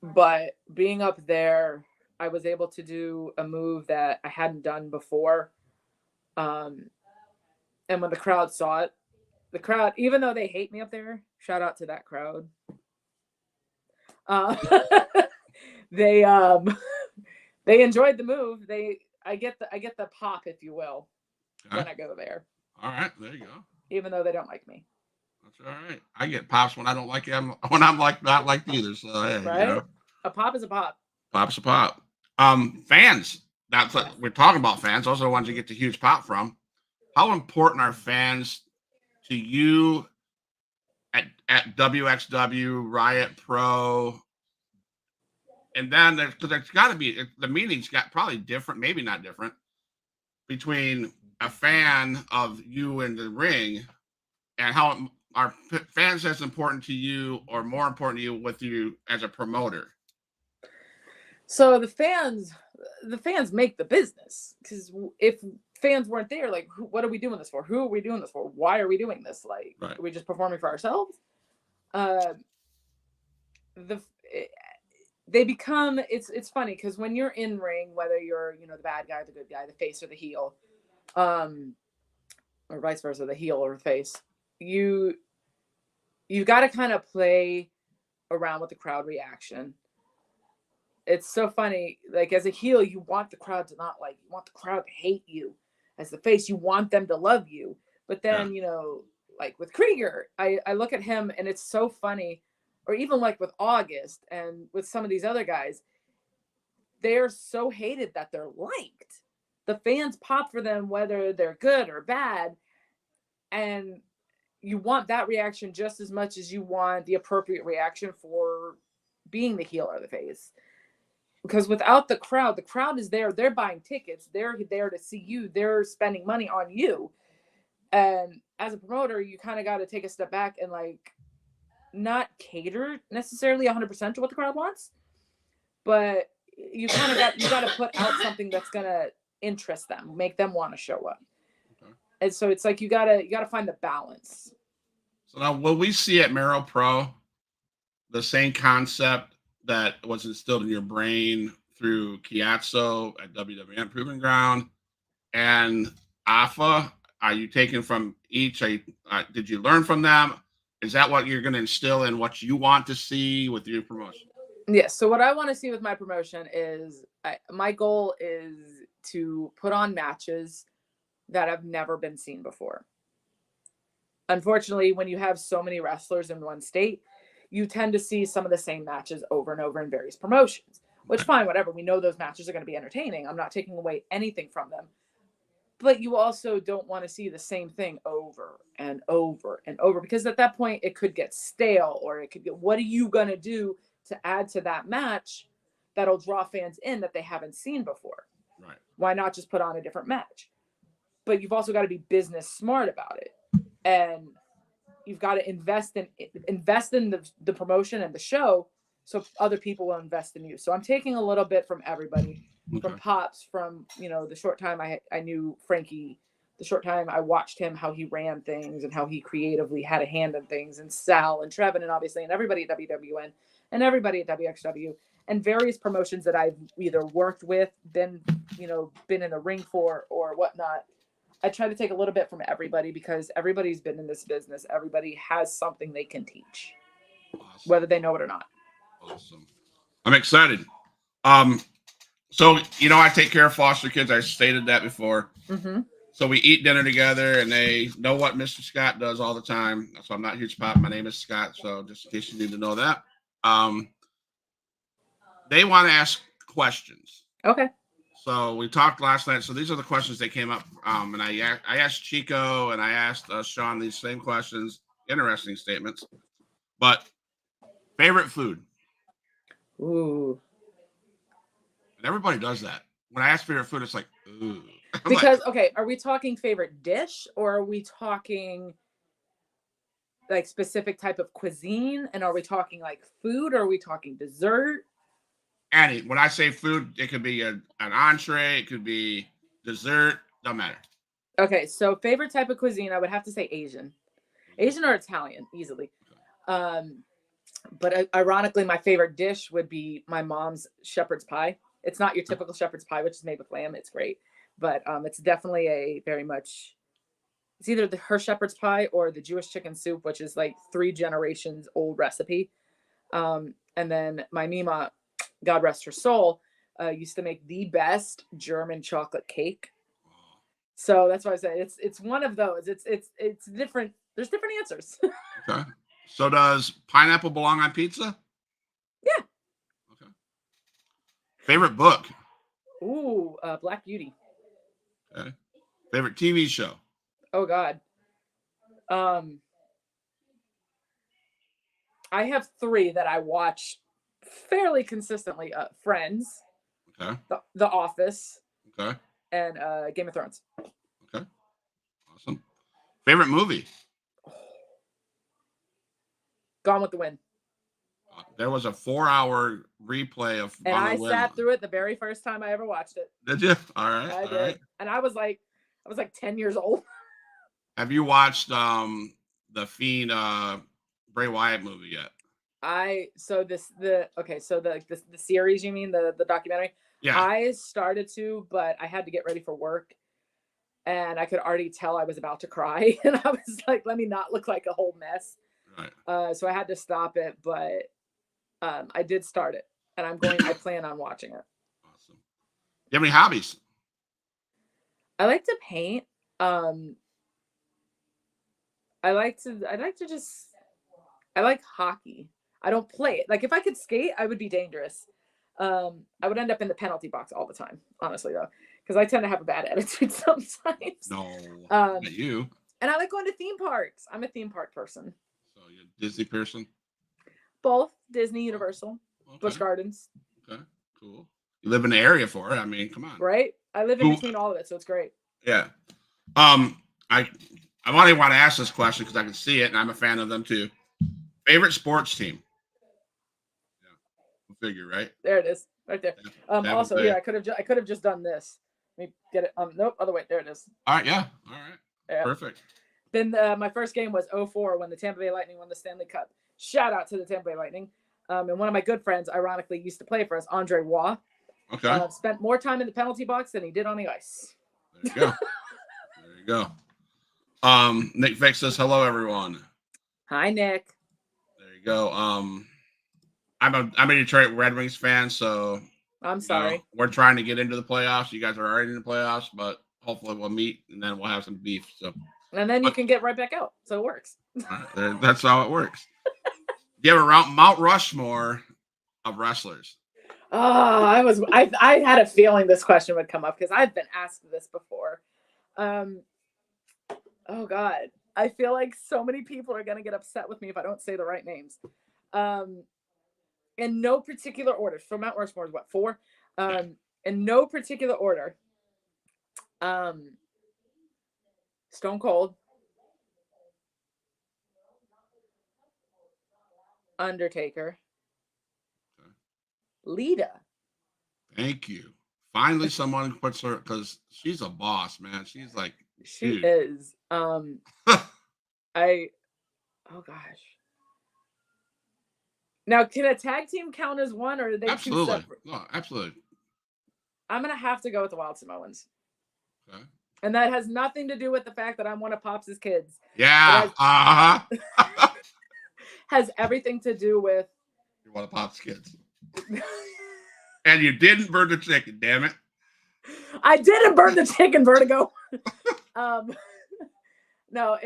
But being up there, I was able to do a move that I hadn't done before. And when the crowd saw it, the crowd, even though they hate me up there, shout out to that crowd. They they enjoyed the move. I get the pop, if you will, when I go there. All right, there you go. Even though they don't like me. That's all right. I get pops when I don't like him, when I'm like not liked either. So hey, right? A pop is a pop. Pop's a pop. Fans. That's what we're talking about. Fans. Those are the ones you get the huge pop from. How important are fans to you at WXW, Riot Pro? And then there's got to be, the meaning's got probably different, maybe not different, between a fan of you in the ring and how are fans as important to you or more important to you with you as a promoter? So the fans make the business, because if fans weren't there, like, what are we doing this for? Who are we doing this for? Why are we doing this? Like, Are we just performing for ourselves? They become, it's funny because when you're in ring, whether you're, the bad guy, the good guy, the face or the heel, or vice versa, the heel or the face, you got to kind of play around with the crowd reaction. It's so funny. Like, as a heel, you want the crowd to not like, you want the crowd to hate you. As the face, you want them to love you. But then, like with Krieger, I look at him and it's so funny. Or even like with August and with some of these other guys, they're so hated that they're liked. The fans pop for them, whether they're good or bad. And you want that reaction just as much as you want the appropriate reaction for being the heel or the face. Because without the crowd is there. They're buying tickets. They're there to see you. They're spending money on you. And as a promoter, you kind of got to take a step back and like, not cater necessarily 100% to what the crowd wants, but you kind of got to put out something that's going to interest them, make them want to show up. Okay. And so it's like, you got to find the balance. So now will we see at Mero Pro the same concept that was instilled in your brain through Chiazzo at WWN Proving Ground and AFA? Are you taking from each? Did you learn from them? Is that what you're going to instill in what you want to see with your promotion? Yes. So what I want to see with my promotion is my goal is to put on matches that have never been seen before. Unfortunately, when you have so many wrestlers in one state, you tend to see some of the same matches over and over in various promotions, which fine, whatever. We know those matches are going to be entertaining. I'm not taking away anything from them. But you also don't want to see the same thing over and over and over, because at that point it could get stale, or it could get, what are you going to do to add to that match that'll draw fans in that they haven't seen before? Right. Why not just put on a different match? But you've also got to be business smart about it. And you've got to invest in the promotion and the show, so other people will invest in you. So I'm taking a little bit from everybody. Okay. From Pops, from the short time I knew Frankie, the short time I watched him, how he ran things and how he creatively had a hand in things, and Sal and Trevin, and obviously, and everybody at WWN and everybody at WXW and various promotions that I've either worked with, been in the ring for or whatnot. I try to take a little bit from everybody, because everybody's been in this business. Everybody has something they can teach, awesome, whether they know it or not. Awesome. I'm excited. So, I take care of foster kids. I stated that before. Mm-hmm. So we eat dinner together, and they know what Mr. Scott does all the time. So I'm not Huge Pop. My name is Scott. So just in case you need to know that. They want to ask questions. Okay. So we talked last night. So these are the questions that came up. And I asked Chico and I asked Sean these same questions. Interesting statements. But favorite food? Ooh. And everybody does that. When I ask favorite food, it's like, ooh. Because, okay, are we talking favorite dish, or are we talking like specific type of cuisine? And are we talking like food, or are we talking dessert? And when I say food, it could be an entree, it could be dessert, don't matter. Okay, so favorite type of cuisine, I would have to say Asian or Italian, easily. But ironically, my favorite dish would be my mom's shepherd's pie. It's not your typical shepherd's pie, which is made with lamb. It's great. But it's definitely it's either her shepherd's pie or the Jewish chicken soup, which is like 3 generations old recipe. And then my Mima, God rest her soul, used to make the best German chocolate cake. So that's why I say it's one of those. It's different. There's different answers. Okay. So does pineapple belong on pizza? Yeah. Okay. Favorite book? Ooh, Black Beauty. Okay. Favorite TV show? Oh God. I have 3 that I watch fairly consistently. Friends, Okay. The Office, Okay. and Game of Thrones. Okay. Awesome. Favorite movie? Gone with the Wind. There was a 4-hour replay of And Gone I with the Wind. sat through it the very first time I ever watched it. Did you? All right. I all did. Right. And I was like 10 years old. Have you watched the Fiend Bray Wyatt movie yet? The series, you mean the documentary? Yeah. I started to, but I had to get ready for work. And I could already tell I was about to cry. And I was like, let me not look like a whole mess. Right. So I had to stop it, but I did start it. And I plan on watching it. Awesome. Do you have any hobbies? I like to paint. I like hockey. I don't play it. Like if I could skate, I would be dangerous. I would end up in the penalty box all the time, honestly though, because I tend to have a bad attitude sometimes. No, not you. And I like going to theme parks. I'm a theme park person. So you're a Disney person? Both Disney, Universal, Okay. Busch Gardens. Okay, cool. You live in the area for it. I mean, come on. Right? I live in between all of it, so it's great. Yeah. I only want to ask this question because I can see it, and I'm a fan of them too. Favorite sports team? Yeah, figure right. There it is, right there. Yeah. Also, here I could have just done this. Let me get it. Nope. Other way. There it is. All right. Yeah. All right. Yeah. Perfect. Then my first game was 2004 when the Tampa Bay Lightning won the Stanley Cup. Shout out to the Tampa Bay Lightning. And one of my good friends, ironically, used to play for us, Andre Waugh. Okay. Spent more time in the penalty box than he did on the ice. There you go. There you go. Nick Vick says hello, everyone. Hi, Nick. There you go. I'm a Detroit Red Wings fan, so I'm sorry. We're trying to get into the playoffs. You guys are already in the playoffs, but hopefully we'll meet and then we'll have some beef. So. And then you can get right back out. So it works. That's how it works. Do you have a Mount Rushmore of wrestlers? Oh, I had a feeling this question would come up because I've been asked this before. Oh God. I feel like so many people are going to get upset with me if I don't say the right names. In no particular order. So Mount Rushmore is what, 4? In no particular order. Stone Cold. Undertaker. Okay. Lita. Thank you. Finally, someone puts her, because she's a boss, man. She's like, she is. Oh gosh. Now, can a tag team count as one, or are they two separate? No, absolutely. I'm gonna have to go with the Wild Samoans. Okay. And that has nothing to do with the fact that I'm one of Pops' kids. Yeah. Has everything to do with. You're one of Pop's kids. And you didn't burn the chicken, damn it. I didn't burn the chicken, Vertigo. No,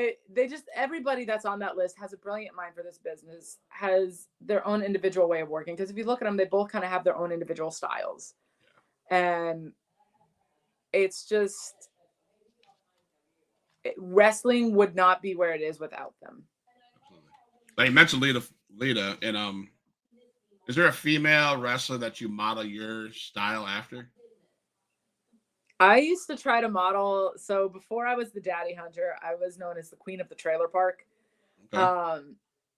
everybody that's on that list has a brilliant mind for this business, has their own individual way of working. Because if you look at them, they both kind of have their own individual styles. Yeah. And it's just, wrestling would not be where it is without them. Absolutely. You mentioned Lita, and is there a female wrestler that you model your style after? I used to try to model. So before I was the Daddy Hunter, I was known as the Queen of the Trailer Park. Okay.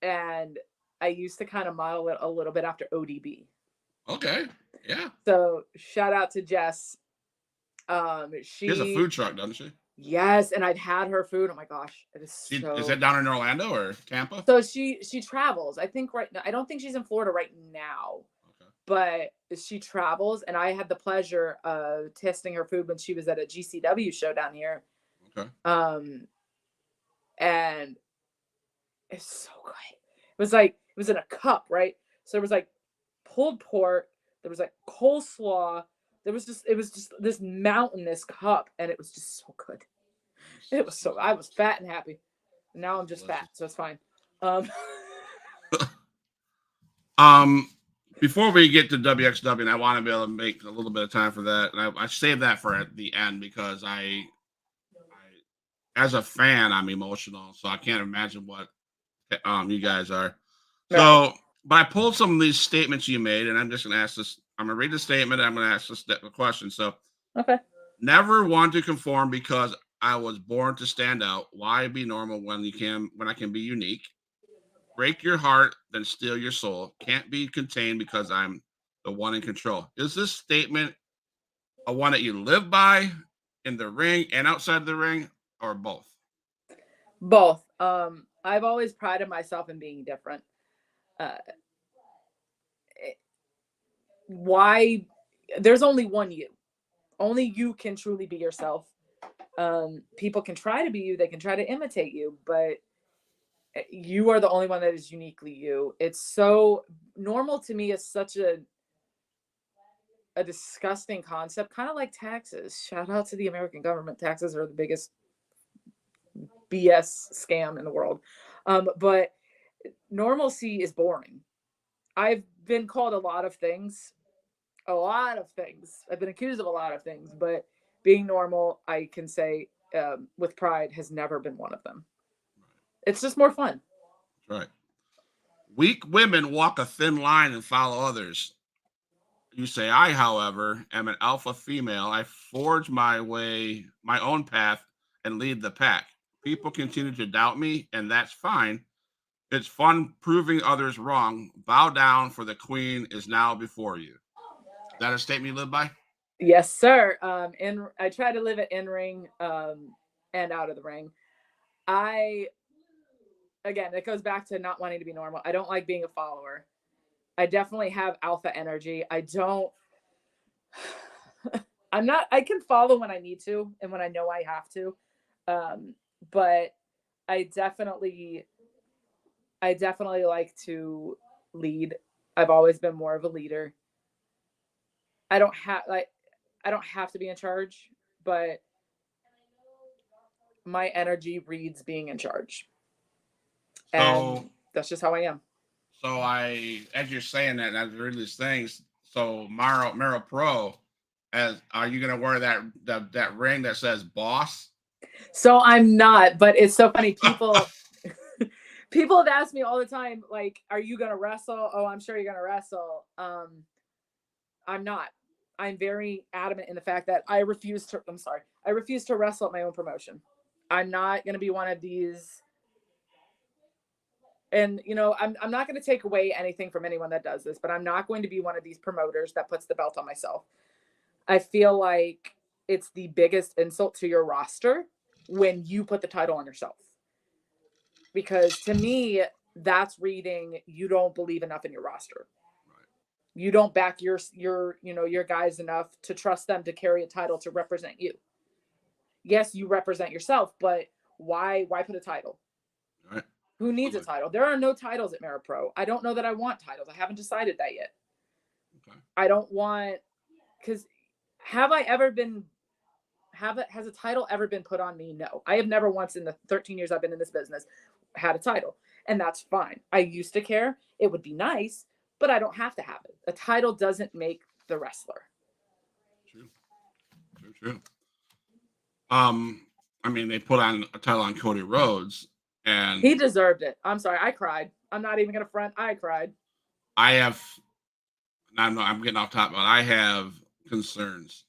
And I used to kind of model it a little bit after ODB. Okay. Yeah. So shout out to Jess. She has a food truck, doesn't she? Yes, and I'd had her food. Oh my gosh, it is Is it down in Orlando or Tampa? So she travels. I think right now. I don't think she's in Florida right now. Okay. But she travels, and I had the pleasure of testing her food when she was at a GCW show down here. Okay. And it's so good. It was in a cup, right? So there was like pulled pork, there was like coleslaw, it was just this mountainous cup, and it was just so good. It was so, I was fat and happy. Now I'm just fat, so it's fine. Um, before we get to WXW, and I want to be able to make a little bit of time for that, and I saved that for at the end because I, as a fan, I'm emotional, so I can't imagine what you guys are. So, but I pulled some of these statements you made, and I'm just going to ask this. I'm going to read the statement, and I'm going to ask this the question. So, Okay. Never want to conform because I was born to stand out. Why be normal when I can be unique? Break your heart, then steal your soul. Can't be contained because I'm the one in control. Is this statement a one that you live by in the ring and outside the ring, or both? Both. I've always prided myself in being different. Uh, why? There's only one you. Only you can truly be yourself. People can try to be you. They can try to imitate you, but you are the only one that is uniquely you. It's so normal to me. It's such a disgusting concept, kind of like taxes. Shout out to the American government. Taxes are the biggest BS scam in the world. But normalcy is boring. I've been called a lot of things. I've been accused of a lot of things, but being normal, I can say with pride, has never been one of them. It's just more fun. Right. Weak women walk a thin line and follow others. You say, I, however, am an alpha female. I forge my way, my own path, and lead the pack. People continue to doubt me, and that's fine. It's fun proving others wrong. Bow down, for the queen is now before you. Is that a statement you live by? Yes, sir. And I try to live it in ring and out of the ring. Again, it goes back to not wanting to be normal. I don't like being a follower. I definitely have alpha energy. I can follow when I need to and when I know I have to. But I definitely like to lead. I've always been more of a leader. I don't have to be in charge, but my energy reads being in charge. And that's just how I am. So as you're saying that, as you read these things, so Maro Pro, are you gonna wear that ring that says boss? So I'm not, but it's so funny. People have asked me all the time, like, are you gonna wrestle? Oh, I'm sure you're gonna wrestle. I'm not. I'm very adamant in the fact that I refuse to wrestle at my own promotion. I'm not gonna be one of these. And I'm not going to take away anything from anyone that does this, but I'm not going to be one of these promoters that puts the belt on myself. I feel like it's the biggest insult to your roster when you put the title on yourself. Because to me, that's reading you don't believe enough in your roster. Right. You don't back your guys enough to trust them to carry a title to represent you. Yes, you represent yourself, but why put a title? Right. Who needs a title? There are no titles at Maripro. I don't know that I want titles. I haven't decided that yet. Okay. I don't want, because has a title ever been put on me? No. I have never once in the 13 years I've been in this business had a title. And that's fine. I used to care. It would be nice, but I don't have to have it. A title doesn't make the wrestler. True. I mean, they put on a title on Cody Rhodes, and he deserved it. I'm sorry, I cried. I'm not even gonna front. I cried. I'm getting off topic, but I have concerns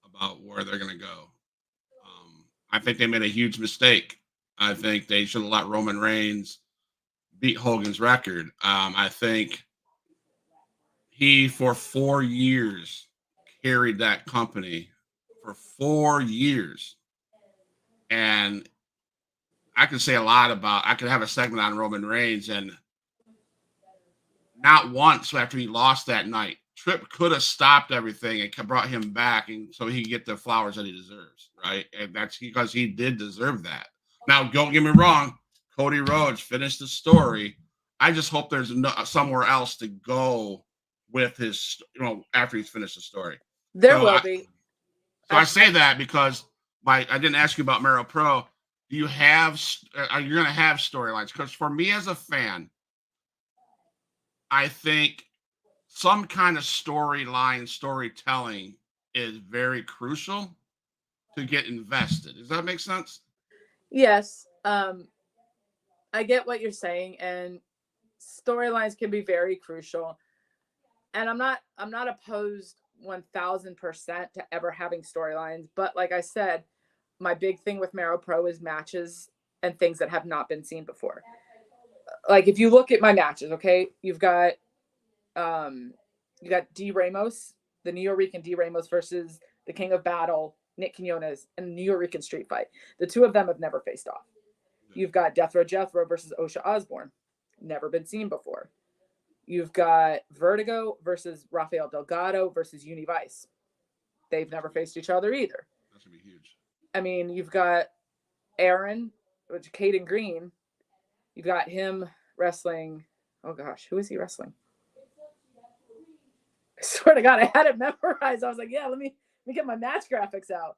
about where they're gonna go. I think they made a huge mistake. I think they should have let Roman Reigns beat Hogan's record. I think he, for 4 years, carried that company for 4 years. And I could say a lot I could have a segment on Roman Reigns, and not once after he lost that night, Tripp could have stopped everything and brought him back, and so he could get the flowers that he deserves, right? And that's because he did deserve that. Now, don't get me wrong, Cody Rhodes finished the story. I just hope there's somewhere else to go with his, after he's finished the story. There will be. So I say that because I didn't ask you about Mero Pro. Do you have? Are you going to have storylines? Because for me as a fan, I think some kind of storytelling is very crucial to get invested. Does that make sense? Yes. I get what you're saying, and storylines can be very crucial. And I'm not opposed 1000% to ever having storylines, but like I said, my big thing with Mero Pro is matches and things that have not been seen before. Like if you look at my matches, okay, you've got D Ramos, the New Rican D Ramos versus the King of Battle, Nick Quinones, and the New Rican street fight. The two of them have never faced off. You've got Death Row Jethro versus Osha Osborne, never been seen before. You've got Vertigo versus Rafael Delgado versus Univice. They've never faced each other either. That's gonna be huge. I mean, you've got Aaron, which Caden Green. You've got him wrestling. Oh gosh, who is he wrestling? I swear to God, I had it memorized. I was like, yeah, let me get my match graphics out.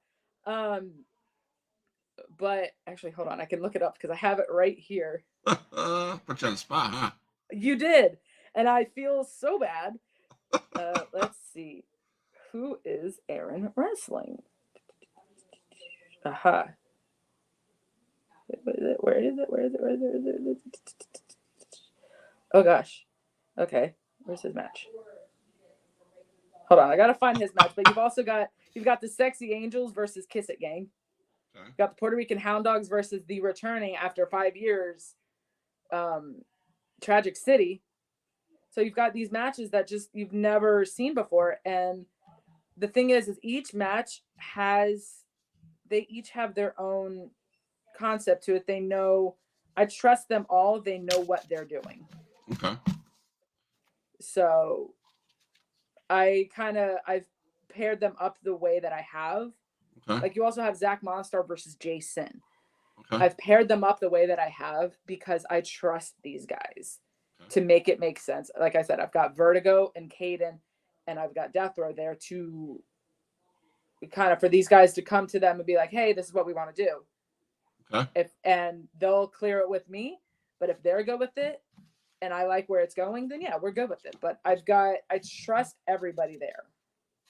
But actually, hold on, I can look it up because I have it right here. Put you on the spot, huh? You did, and I feel so bad. Let's see, who is Aaron wrestling? Aha. Where is it? Oh gosh. Okay, where's his match? Hold on, I gotta find his match. But you've got the Sexy Angels versus Kiss It Gang. Okay. You've got the Puerto Rican Hound Dogs versus the returning after 5 years, Tragic City. So you've got these matches that just you've never seen before, and the thing is each match they each have their own concept to it. They know, I trust them all. They know what they're doing. Okay. So I've paired them up the way that I have. Okay. Like you also have Zach Monstar versus Jason. Okay. I've paired them up the way that I have because I trust these guys to make it make sense. Like I said, I've got Vertigo and Caden, and I've got Death Row there to kind of for these guys to come to them and be like, hey, this is what we want to do. Okay. And they'll clear it with me, but if they're good with it and I like where it's going, then yeah, we're good with it. But I trust everybody there.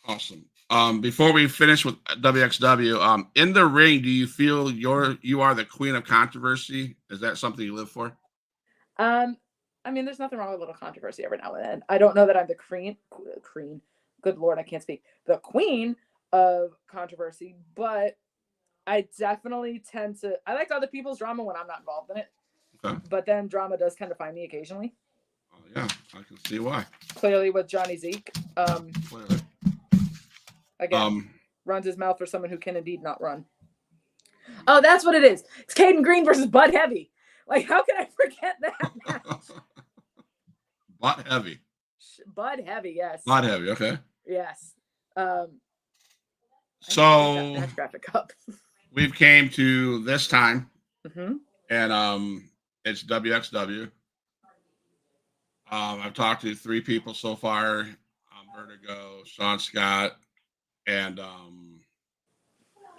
Awesome. Before we finish with WXW, in the ring, do you feel you are the queen of controversy? Is that something you live for? I mean, there's nothing wrong with a little controversy every now and then. I don't know that I'm the queen. Good Lord, I can't speak. The queen of controversy, but I definitely I like other people's drama when I'm not involved in it. Okay. But then drama does kind of find me occasionally. Oh yeah, I can see why. Clearly with Johnny Zeke. Clearly. Again, runs his mouth for someone who can indeed not run. Oh, that's what it is. It's Caden Green versus Bud Heavy. Like, how can I forget that match? Bud Heavy. Bud Heavy, yes. Bud Heavy, okay. Yes. So match graphic up. We've came to this time, and it's WXW. I've talked to 3 people so far: Vertigo, Sean Scott, and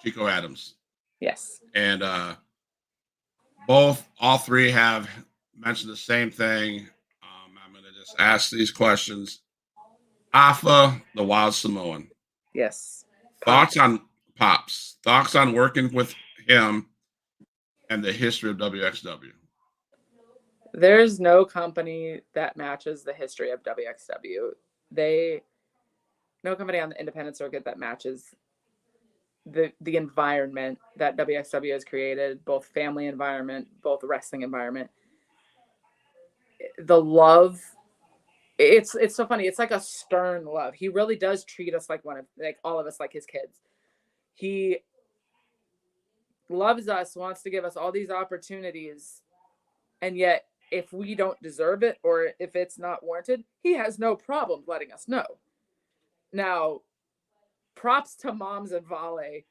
Chico Adams. Yes. And all 3 have mentioned the same thing. I'm going to just ask these questions. Alpha, the Wild Samoan. Yes. Thoughts on working with him and the history of WXW? There's no company that matches the history of WXW. No company on the independent circuit that matches the environment that WXW has created, both family environment, both wrestling environment. The love, it's so funny. It's like a stern love. He really does treat us like all of us like his kids. He loves us, wants to give us all these opportunities, and yet if we don't deserve it or if it's not warranted, he has no problem letting us know. Now, props to Moms and Vale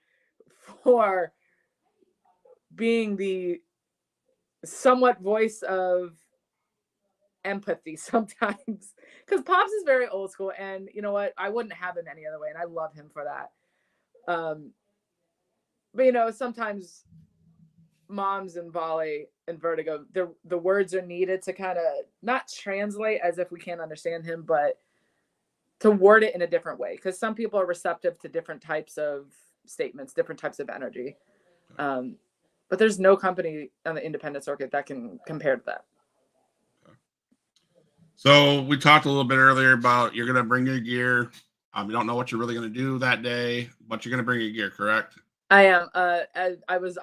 for being the somewhat voice of empathy sometimes, because Pops is very old school, and you know what? I wouldn't have him any other way, and I love him for that. But sometimes moms and volley and vertigo, the words are needed to kind of not translate as if we can't understand him, but to word it in a different way, because some people are receptive to different types of statements, different types of energy. But there's no company on the independent circuit that can compare to that. So we talked a little bit earlier about you're going to bring your gear. You don't know what you're really going to do that day, but you're going to bring your gear, correct? I am.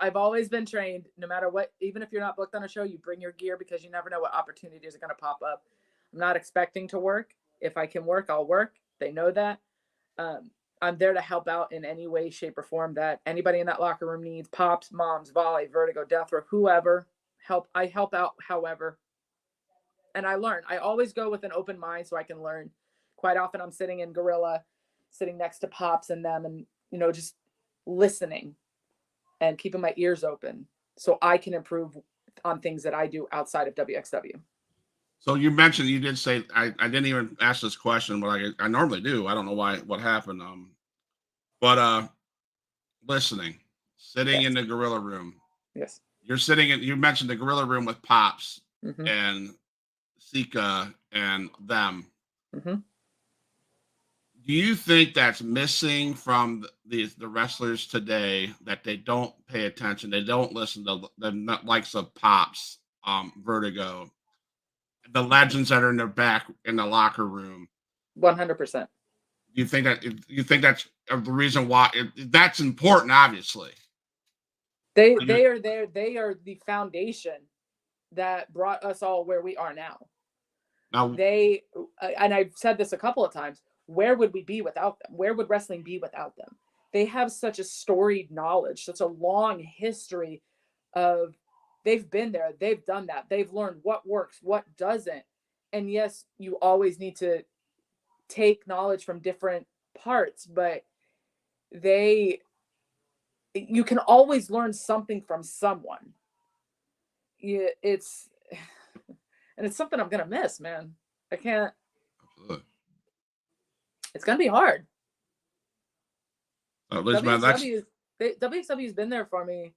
I've always been trained, no matter what, even if you're not booked on a show, you bring your gear, because you never know what opportunities are going to pop up. I'm not expecting to work. If I can work, I'll work. They know that. I'm there to help out in any way, shape, or form that anybody in that locker room needs. Pops, moms, volley, vertigo, death row, whoever. I help out however. And I learn. I always go with an open mind so I can learn. Quite often I'm sitting in Gorilla, sitting next to Pops and them, and just listening and keeping my ears open so I can improve on things that I do outside of WXW. So you mentioned, you did say, I didn't even ask this question, but I normally do. I don't know what happened. But listening, sitting in the Gorilla room. Yes. You mentioned the Gorilla room with Pops Mm-hmm. and Sika and them. Mm-hmm. Do you think that's missing from the wrestlers today, that they don't pay attention? They don't listen to the likes of Pops, Vertigo, the legends that are in their back in the locker room? 100%. You think that's the reason why that's important? Obviously, they are there. They are the foundation that brought us all where we are now. Now, and I've said this a couple of times, where would we be without them? Where would wrestling be without them? They have such a storied knowledge, such a long history of, they've been there, they've done that, they've learned what works, what doesn't. And yes, you always need to take knowledge from different parts, but you can always learn something from someone. It's something I'm gonna miss, man. I can't. Absolutely. It's gonna be hard. WXW's been there for me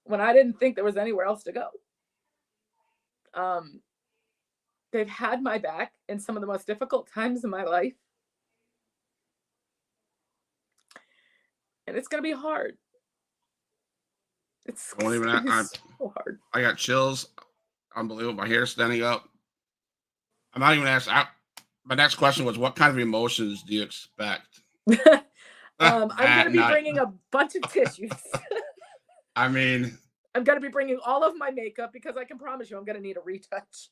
when I didn't think there was anywhere else to go. They've had my back in some of the most difficult times in my life, and it's gonna be hard. It's so hard. I got chills. Unbelievable. My hair standing up. I'm not even asking. My next question was, what kind of emotions do you expect? I'm going to be bringing a bunch of tissues. I mean, I'm going to be bringing all of my makeup, because I can promise you I'm going to need a retouch.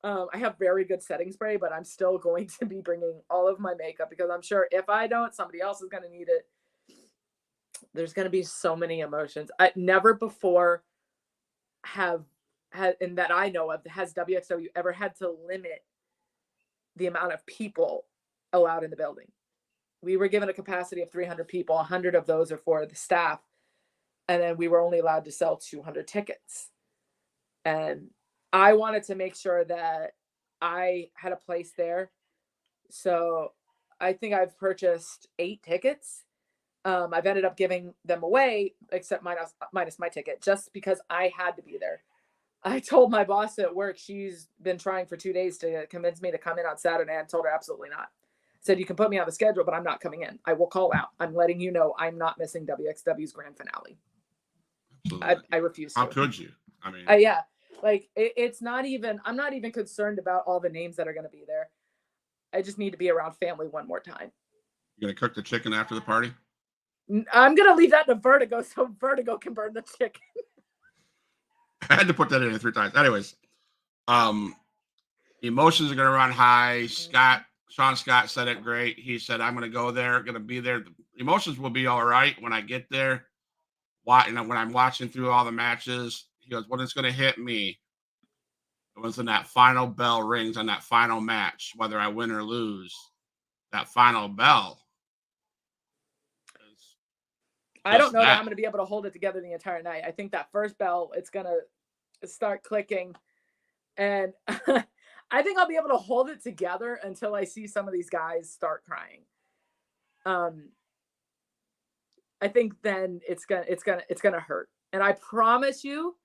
I have very good setting spray, but I'm still going to be bringing all of my makeup, because I'm sure if I don't, somebody else is going to need it. There's going to be so many emotions. I never before have had, and that I know of, has WXW ever had to limit the amount of people allowed in the building. We were given a capacity of 300 people. 100 of those are for the staff. And then we were only allowed to sell 200 tickets. And I wanted to make sure that I had a place there. So I think I've purchased 8 tickets. I've ended up giving them away, except minus my ticket, just because I had to be there. I told my boss at work, she's been trying for 2 days to convince me to come in on Saturday. I told her absolutely not. I said, you can put me on the schedule, but I'm not coming in. I will call out. I'm letting you know I'm not missing WXW's grand finale. I refuse to. How could you? I mean, yeah, like it's not even, I'm not even concerned about all the names that are going to be there. I just need to be around family one more time. You going to cook the chicken after the party? I'm going to leave that to Vertigo so Vertigo can burn the chicken. I had to put that in 3 times. Anyways, emotions are going to run high. Sean Scott said it great. He said, I'm going to go there, going to be there. The emotions will be all right when I get there. When I'm watching through all the matches, he goes, when it's going to hit me, it was when that final bell rings on that final match, whether I win or lose, that final bell. I don't know that I'm going to be able to hold it together the entire night. I think that first bell, it's going to start clicking. And I think I'll be able to hold it together until I see some of these guys start crying. I think then it's gonna hurt. And I promise you,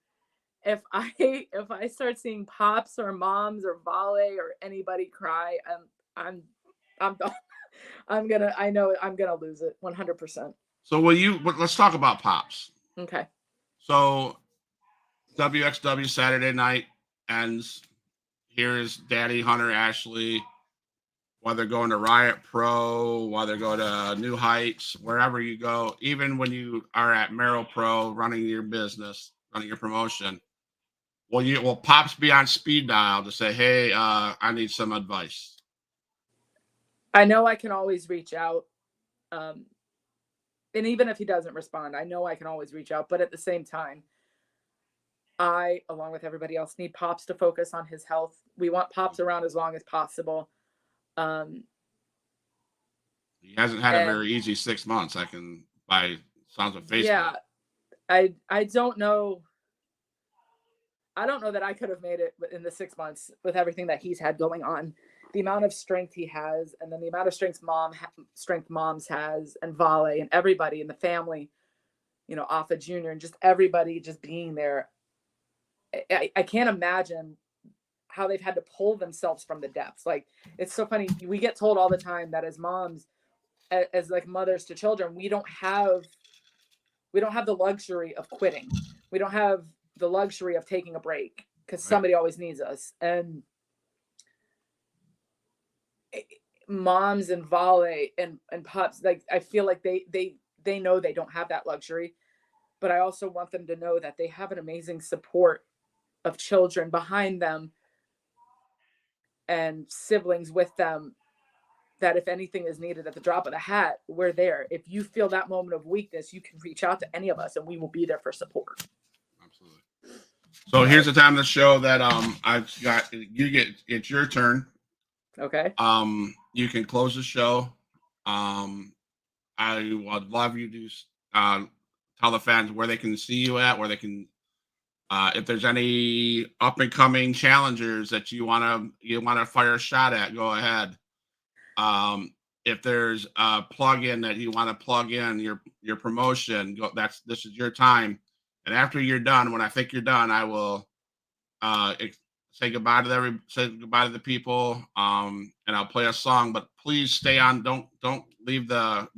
if I start seeing pops or moms or Vale or anybody cry, I'm done. I know I'm gonna lose it 100%. So let's talk about pops. Okay. So WXW Saturday night ends. Here is Daddy Hunter Ashley, while they're going to Riot Pro, while they're going to New Heights, wherever you go, even when you are at Merrill Pro running your business, running your promotion, will Pops be on speed dial to say, hey, I need some advice? I know I can always reach out. And even if he doesn't respond, I know I can always reach out. But at the same time, I, along with everybody else, need Pops to focus on his health. We want Pops around as long as possible. He hasn't had a very easy 6 months. By sounds of Facebook. Yeah, I don't know. I don't know that I could have made it in the 6 months with everything that he's had going on. The amount of strength he has, and then the amount of strength moms has, and Vale and everybody in the family, Alpha Junior, and just everybody just being there. I can't imagine how they've had to pull themselves from the depths. Like, it's so funny. We get told all the time that as moms, as like mothers to children, we don't have the luxury of quitting. We don't have the luxury of taking a break because somebody always needs us. And moms and Vale and Pups, like, I feel like they know they don't have that luxury, but I also want them to know that they have an amazing support of children behind them and siblings with them, that if anything is needed at the drop of the hat, we're there. If you feel that moment of weakness, you can reach out to any of us and we will be there for support. Absolutely. So here's the time of the show that it's your turn. Okay. You can close the show. I would love you to tell the fans where they can see you at, where they can if there's any up and coming challengers that you want to fire a shot at, go ahead. If there's a plug-in that you want to plug in your promotion, this is your time. And after you're done, when I think you're done, I will say goodbye to the people, and I'll play a song. But please stay on. Don't leave the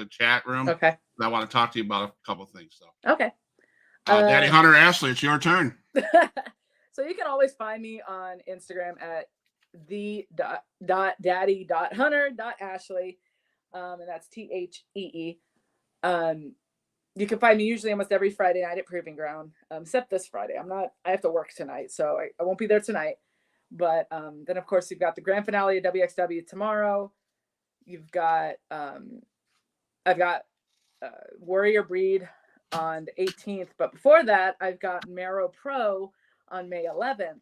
chat room. Okay. I want to talk to you about a couple of things. So okay. Daddy Hunter Ashley, it's your turn. So you can always find me on Instagram at the.daddy.hunter.ashley, and that's THEE. You can find me usually almost every Friday night at Proving Ground, except this Friday. I have to work tonight, so I won't be there tonight. But then, of course, you've got the grand finale of WXW tomorrow. You've got I've got Warrior Breed on the 18th, but before that, I've got Merrill Pro on May 11th.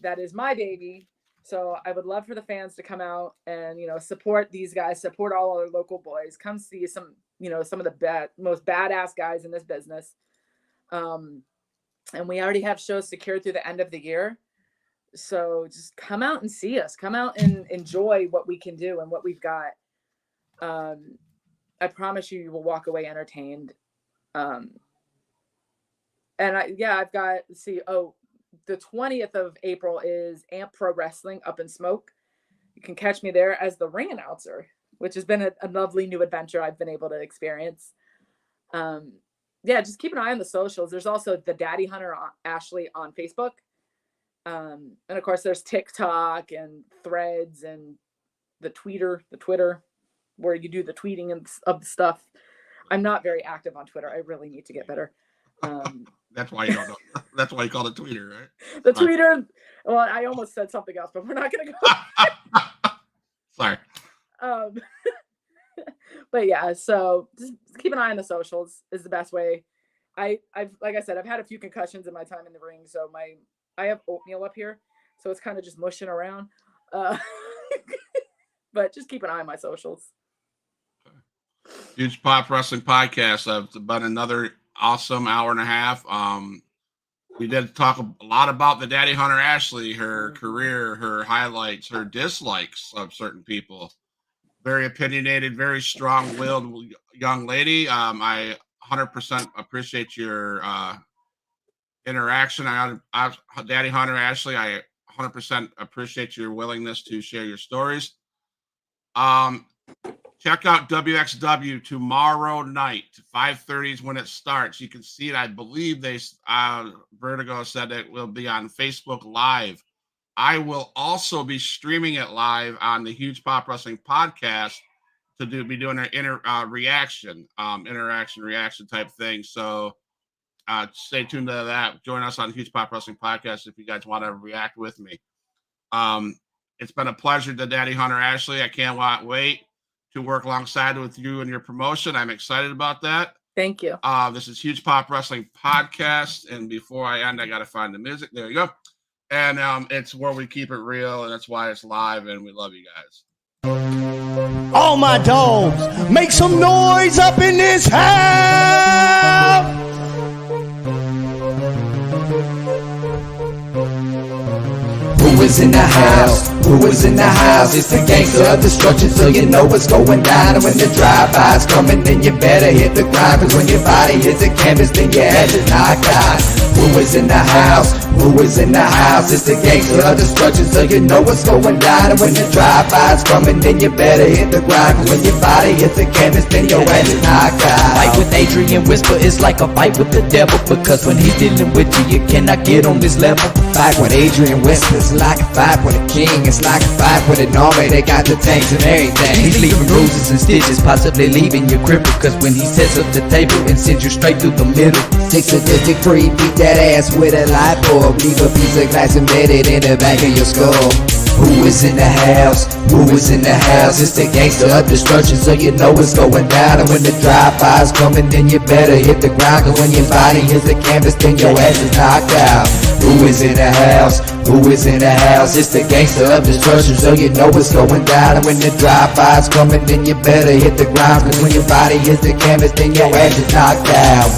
That is my baby. So I would love for the fans to come out and, support these guys, support all our local boys, come see some of the most badass guys in this business. And we already have shows secured through the end of the year. So just come out and see us, come out and enjoy what we can do and what we've got. I promise you will walk away entertained. And I've got, the 20th of April is Amp Pro Wrestling up in Smoke. You can catch me there as the ring announcer, which has been a lovely new adventure I've been able to experience. Just keep an eye on the socials. There's also the Daddy Hunter Ashley on Facebook. And of course there's TikTok and Threads and the Twitter, where you do the tweeting of the stuff. I'm not very active on Twitter. I really need to get better. That's why you don't know. That's why you call it Twitter, right? The Twitter. Well, I almost said something else, but we're not going to go. Sorry. But yeah, so just keep an eye on the socials is the best way. I've like I said, I've had a few concussions in my time in the ring, so I have oatmeal up here, so it's kind of just mushing around. But just keep an eye on my socials. Huge Pop Wrestling Podcast. It's been another awesome hour and a half. We did talk a lot about the Daddy Hunter Ashley, her career, her highlights, her dislikes of certain people. Very opinionated, very strong-willed young lady. I 100% appreciate your interaction. Daddy Hunter Ashley, I 100% appreciate your willingness to share your stories. Check out WXW tomorrow night. 5:30 is when it starts. You can see it. I believe Vertigo said it will be on Facebook Live. I will also be streaming it live on the Huge Pop Wrestling Podcast be doing an interaction reaction type thing. So stay tuned to that. Join us on the Huge Pop Wrestling Podcast if you guys want to react with me. It's been a pleasure to Daddy Hunter Ashley. I can't wait to work alongside with you and your promotion. I'm excited about that. Thank you. This is Huge Pop Wrestling Podcast. And before I end, I got to find the music. There you go. And it's where we keep it real, and that's why it's live, and we love you guys. All my dogs, make some noise up in this house. Who is in the house? Who is in the house? It's the gangster of destruction, so you know what's going down. And when the drive-by's coming, then you better hit the grind. Cause when your body hits the canvas, then your head is knocked out. Who is in the house? Who is in the house? It's the gangster of destruction, so you know what's going down. And when the drive-by's coming, then you better hit the grind. Cause when your body hits the canvas, then your head is knocked out. Fight with Adrian Whisper is like a fight with the devil, because when he's dealing with you, you cannot get on this level. Fight with Adrian Whisper, it's like a fight with a king. It's like a fight with an army, they got the tanks and everything. He's leaving bruises and stitches, possibly leaving you crippled, cause when he sets up the table and sends you straight through the middle. Six sadistic free, beat that ass with a light bulb. Leave a piece of glass embedded in the back of your skull. Who is in the house? Who is in the house? It's the gangster of destruction, so you know what's going down. And when the drive-by's coming, then you better hit the ground. Cause when your body hits the canvas, then your ass is knocked out. Who is in the house? Who is in the house? It's the gangster of destruction, so you know what's going down. And when the drive-by's coming, then you better hit the ground. Cause when your body hits the canvas, then your ass is knocked out.